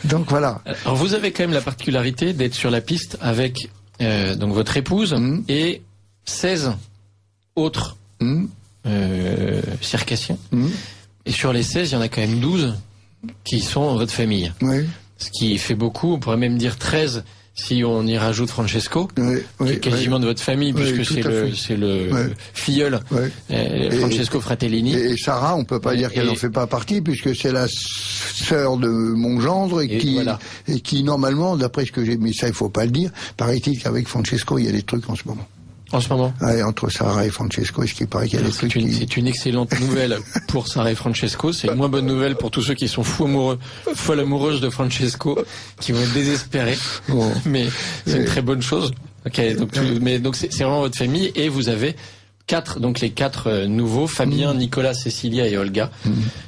Donc voilà. Alors vous avez quand même la particularité d'être sur la piste avec donc votre épouse et 16 autres circassiens. Et sur les 16, il y en a quand même 12 qui sont votre famille. Oui. Ce qui fait beaucoup, on pourrait même dire 13 si on y rajoute Francesco, qui est quasiment de votre famille, puisque c'est le filleul, Francesco Fratellini. Et Sarah, on peut pas dire qu'elle n'en fait pas partie, puisque c'est la sœur de mon gendre, et qui normalement, d'après ce que j'ai, mais ça il faut pas le dire, paraît-il qu'avec Francesco, il y a des trucs en ce moment. En ce moment. Ouais, entre Sarah et Francesco, est-ce qu'il paraît qu'il y a des trucs C'est une excellente nouvelle pour Sarah et Francesco. C'est une moins bonne nouvelle pour tous ceux qui sont folles amoureuses de Francesco, qui vont être désespérés. Oh. Mais c'est une très bonne chose. Donc c'est vraiment votre famille, et vous avez les quatre nouveaux, Fabien, Nicolas, Cécilia et Olga,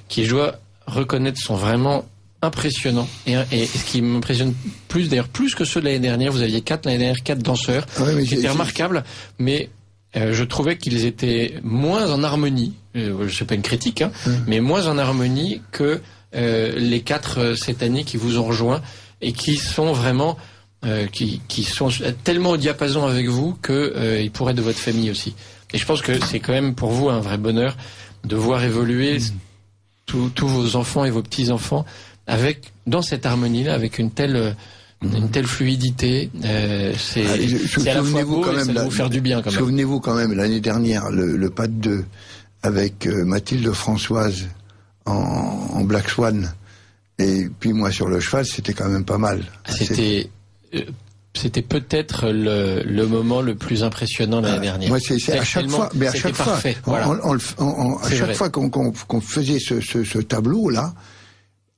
qui je dois reconnaître sont vraiment impressionnant, et ce qui m'impressionne plus que ceux de l'année dernière, vous aviez 4 danseurs, qui étaient remarquables, mais je trouvais qu'ils étaient moins en harmonie, c'est pas une critique, mais moins en harmonie que les 4 cette année qui vous ont rejoint, et qui sont vraiment qui sont tellement au diapason avec vous que ils pourraient être de votre famille aussi. Et je pense que c'est quand même pour vous un vrai bonheur de voir évoluer tous vos enfants et vos petits-enfants dans cette harmonie-là, avec une telle fluidité. C'est à la fois beau et ça va vous faire du bien quand même. Souvenez-vous quand même, l'année dernière, le pas de 2 avec Mathilde Françoise en Black Swan, et puis moi sur le cheval, c'était quand même pas mal. C'était peut-être le moment le plus impressionnant l'année dernière. Moi, c'est à chaque fois, mais à chaque fois, parfait, à chaque fois qu'on faisait ce tableau-là,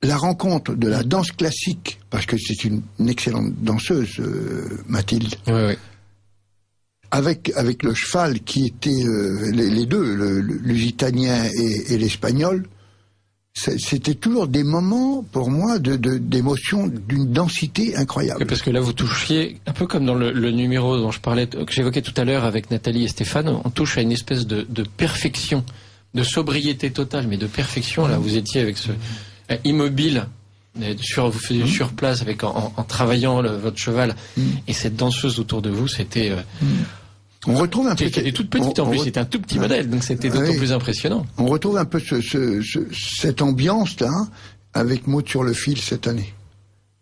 la rencontre de la danse classique, parce que c'est une excellente danseuse, Mathilde, avec le cheval qui était les deux, le lusitanien et l'espagnol, c'était toujours des moments pour moi d'émotion, d'une densité incroyable. Parce que là vous touchiez un peu comme dans le numéro dont je parlais, que j'évoquais tout à l'heure avec Nathalie et Stéphane, on touche à une espèce de perfection, de sobriété totale, mais de perfection. Là vous étiez avec ce immobile, vous faisiez sur place en travaillant votre cheval, et cette danseuse autour de vous, c'était on retrouve un peu. C'était toute petite en plus, c'était un tout petit modèle, donc c'était d'autant plus impressionnant. On retrouve un peu cette ambiance là avec Maud sur le fil cette année.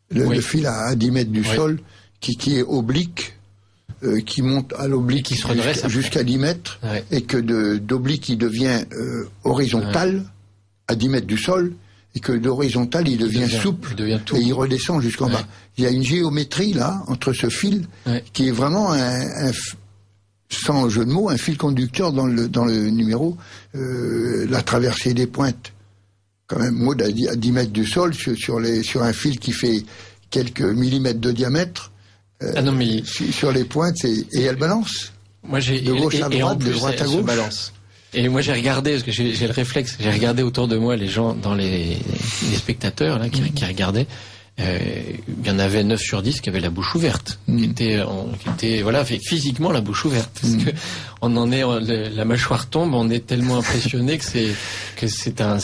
Le fil à 10 mètres du sol, qui est oblique, qui monte à l'oblique, qui se redresse jusqu'à 10 mètres, et que d'oblique il devient horizontal à 10 mètres du sol, et que d'horizontal il devient souple, et il redescend jusqu'en bas. Il y a une géométrie là entre ce fil qui est vraiment sans jeu de mots, un fil conducteur dans le numéro, la traversée des pointes. Quand même, Maud à 10 mètres du sol, sur un fil qui fait quelques millimètres de diamètre, sur les pointes, et elle balance. Moi, de gauche à droite, de droite à gauche. Balance. Et moi, j'ai regardé, parce que j'ai le réflexe, j'ai regardé autour de moi les gens, dans les spectateurs là, qui regardaient. Il y en avait 9 sur 10 qui avaient la bouche ouverte, qui étaient voilà, physiquement la bouche ouverte, parce que on en est, la mâchoire tombe, on est tellement impressionné que c'est à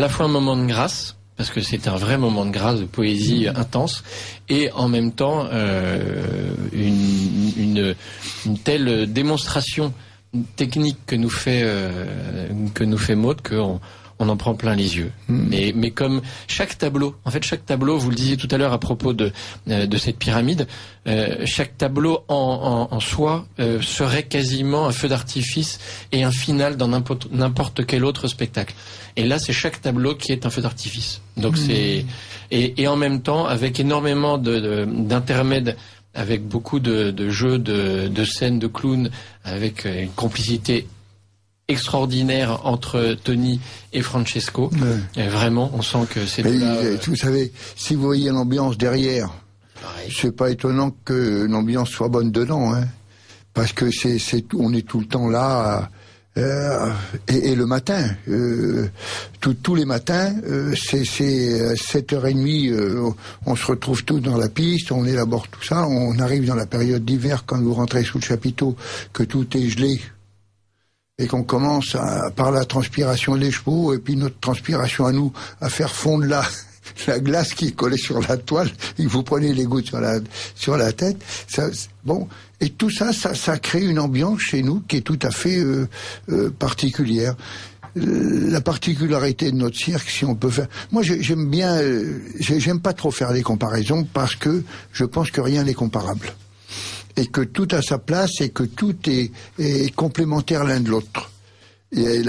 la fois un moment de grâce, parce que c'est un vrai moment de grâce, de poésie intense, et en même temps une telle démonstration technique que nous fait Maud qu'on en prend plein les yeux. Mais comme chaque tableau, vous le disiez tout à l'heure à propos de cette pyramide, chaque tableau en soi serait quasiment un feu d'artifice et un final dans n'importe quel autre spectacle. Et là, c'est chaque tableau qui est un feu d'artifice. Donc et en même temps, avec énormément d'intermèdes, avec beaucoup de jeux de scènes de clowns, avec une complicité extraordinaire entre Tony et Francesco. Et vraiment, on sent que c'est vous savez, si vous voyez l'ambiance derrière, c'est pas étonnant que l'ambiance soit bonne dedans, hein, parce que on est tout le temps là. Et le matin, tous les matins, c'est 7h30, on se retrouve tous dans la piste, on élabore tout ça, on arrive dans la période d'hiver quand vous rentrez sous le chapiteau, que tout est gelé, et qu'on commence par la transpiration des chevaux, et puis notre transpiration à nous, à faire fondre la glace qui est collée sur la toile, et vous prenez les gouttes sur la tête, bon, et tout ça, ça crée une ambiance chez nous qui est tout à fait particulière. La particularité de notre cirque, si on peut faire... Moi, j'aime pas trop faire des comparaisons parce que je pense que rien n'est comparable. Et que tout a sa place et que tout est complémentaire l'un de l'autre. Et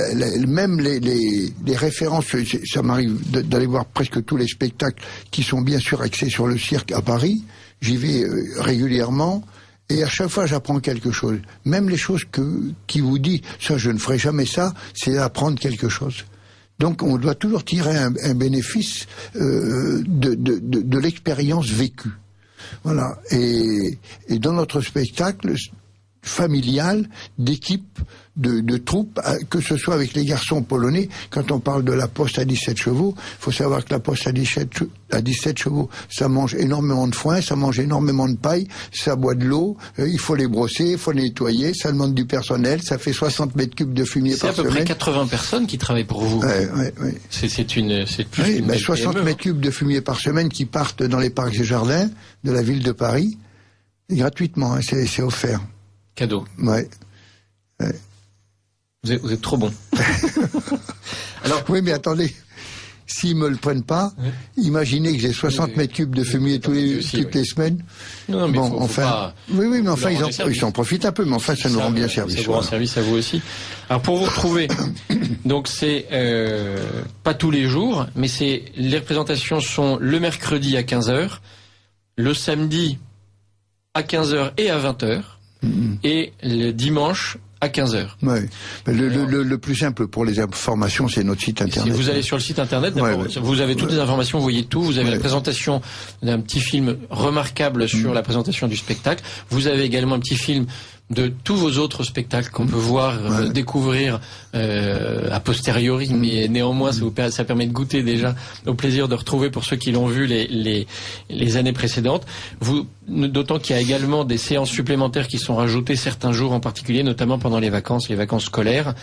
même les références, ça m'arrive d'aller voir presque tous les spectacles qui sont bien sûr axés sur le cirque à Paris. J'y vais régulièrement et à chaque fois j'apprends quelque chose. Même les choses qui vous dit ça je ne ferai jamais ça, c'est apprendre quelque chose. Donc on doit toujours tirer un bénéfice de l'expérience vécue. Voilà. Et dans notre spectacle familial, d'équipe, de troupes, que ce soit avec les garçons polonais, quand on parle de la poste à 17 chevaux, il faut savoir que la poste à 17 chevaux, ça mange énormément de foin, ça mange énormément de paille, ça boit de l'eau, il faut les brosser, il faut les nettoyer, ça demande du personnel, ça fait 60 mètres cubes de fumier par semaine. C'est à peu près 80 personnes qui travaillent pour vous. Ouais. C'est plus qu'une 60 mètres cubes de fumier par semaine qui partent dans les parcs et jardins de la ville de Paris, gratuitement, hein, c'est offert. Cadeau. Ouais. Vous êtes trop bon. Alors, oui, mais attendez. S'ils me le prennent pas, imaginez que j'ai 60 mètres cubes de fumier toutes les semaines. Non, mais bon, oui, mais enfin, ils s'en profitent un peu, mais enfin, ça nous rend bien service. Ça vous rend service à vous aussi. Alors, pour vous retrouver, donc c'est pas tous les jours, mais les représentations sont le mercredi à 15h, le samedi à 15h et à 20h. Et le dimanche à 15h. Ouais. Le plus simple pour les informations, c'est notre site internet. Si vous allez sur le site internet, vous avez toutes les informations, vous voyez tout. Vous avez la présentation d'un petit film remarquable sur la présentation du spectacle. Vous avez également un petit film de tous vos autres spectacles qu'on peut voir, découvrir a posteriori, mais néanmoins ça permet de goûter déjà au plaisir de retrouver pour ceux qui l'ont vu les années précédentes. D'autant qu'il y a également des séances supplémentaires qui sont rajoutées certains jours en particulier, notamment pendant les vacances scolaires.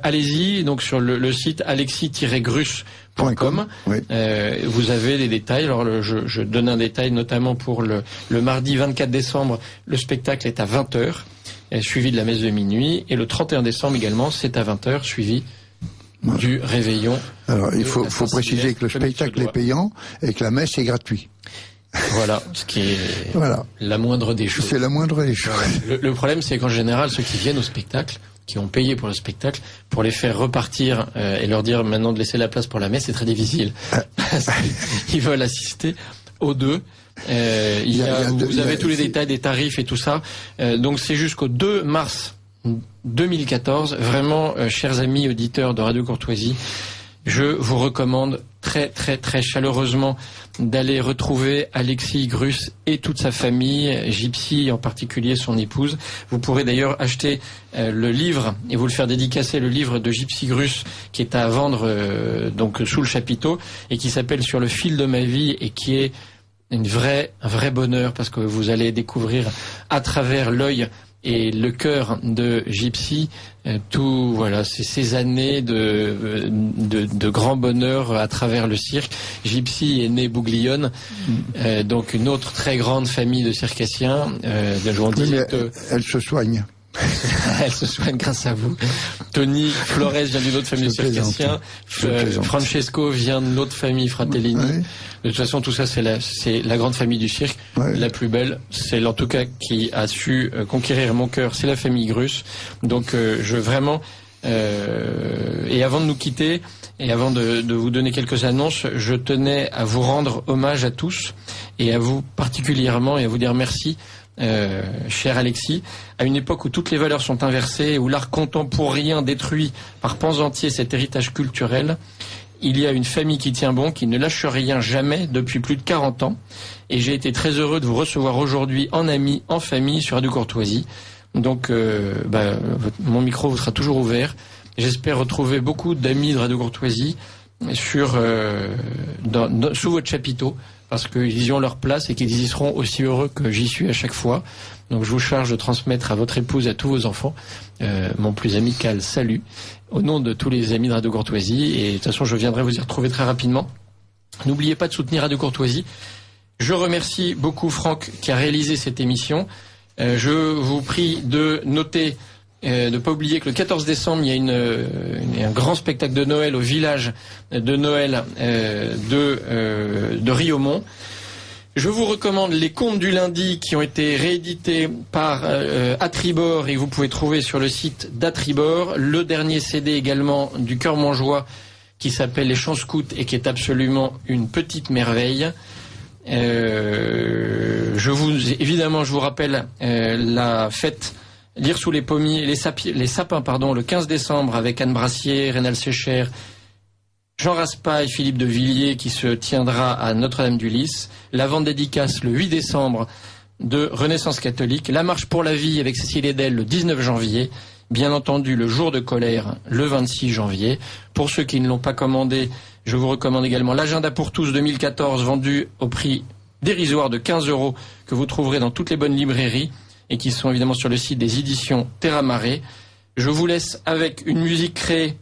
Allez-y donc sur le site alexis-grus.com. Vous avez les détails. Alors je donne un détail notamment pour le mardi 24 décembre, le spectacle est à 20h, suivi de la messe de minuit, et le 31 décembre également, c'est à 20h, suivi du réveillon. Alors il faut préciser que le spectacle est payant et que la messe est gratuite. Voilà, ce qui est la moindre des choses. C'est la moindre des choses. Le problème, c'est qu'en général, ceux qui viennent au spectacle, qui ont payé pour le spectacle, pour les faire repartir et leur dire maintenant de laisser la place pour la messe, c'est très difficile. Ils veulent assister aux deux. Vous avez tous les détails des tarifs et tout ça. Donc c'est jusqu'au 2 mars 2014. Vraiment, chers amis auditeurs de Radio Courtoisie, je vous recommande très très très chaleureusement d'aller retrouver Alexis Grus et toute sa famille, Gypsy en particulier, son épouse. Vous pourrez d'ailleurs acheter le livre et vous le faire dédicacer, le livre de Gypsy Grus qui est à vendre donc sous le chapiteau et qui s'appelle Sur le fil de ma vie et qui est un vrai bonheur parce que vous allez découvrir à travers l'œil et le cœur de Gypsy, tout voilà, c'est ces années de grand bonheur à travers le cirque. Gypsy est née Bouglione, donc une autre très grande famille de circassiens. Elle se soigne. Elle se soigne grâce à vous. Tony Flores vient d'une autre famille de circassiens. Francesco vient de l'autre famille Fratellini. Oui. De toute façon, tout ça, c'est la grande famille du cirque. Oui. La plus belle, c'est en tout cas qui a su conquérir mon cœur, c'est la famille Grus. Donc, et avant de nous quitter, et avant de vous donner quelques annonces, je tenais à vous rendre hommage à tous, et à vous particulièrement, et à vous dire merci. Cher Alexis, à une époque où toutes les valeurs sont inversées, où l'art contemporain détruit par pans entiers cet héritage culturel, il y a une famille qui tient bon, qui ne lâche rien jamais depuis plus de 40 ans. Et j'ai été très heureux de vous recevoir aujourd'hui en amis, en famille, sur Radio Courtoisie. Donc, mon micro vous sera toujours ouvert. J'espère retrouver beaucoup d'amis de Radio Courtoisie sous votre chapiteau, parce qu'ils y ont leur place et qu'ils y seront aussi heureux que j'y suis à chaque fois. Donc je vous charge de transmettre à votre épouse et à tous vos enfants mon plus amical salut au nom de tous les amis de Radio Courtoisie. Et de toute façon, je viendrai vous y retrouver très rapidement. N'oubliez pas de soutenir Radio Courtoisie. Je remercie beaucoup Franck qui a réalisé cette émission. Je vous prie de noter, de ne pas oublier que le 14 décembre, il y a un grand spectacle de Noël au village de Noël de Riaumont. Je vous recommande les contes du lundi qui ont été réédités par Atribor et que vous pouvez trouver sur le site d'Atribor. Le dernier CD également du Cœur Montjoie qui s'appelle Les Chants Scouts et qui est absolument une petite merveille. Je vous rappelle la fête Lire sous les pommiers, les sapins, le 15 décembre avec Anne Brassier, Rénal Sécher, Jean Raspail, Philippe de Villiers qui se tiendra à Notre-Dame-du-Lys. La vente dédicace le 8 décembre de Renaissance catholique. La marche pour la vie avec Cécile Edel le 19 janvier. Bien entendu, le jour de colère le 26 janvier. Pour ceux qui ne l'ont pas commandé, je vous recommande également l'agenda pour tous 2014 vendu au prix dérisoire de 15 € que vous trouverez dans toutes les bonnes librairies et qui sont évidemment sur le site des éditions Terra Mare. Je vous laisse avec une musique créée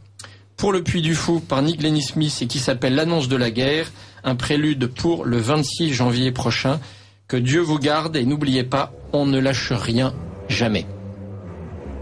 pour le Puy du Fou par Nick Lenny Smith et qui s'appelle L'annonce de la guerre, un prélude pour le 26 janvier prochain. Que Dieu vous garde et n'oubliez pas, on ne lâche rien, jamais.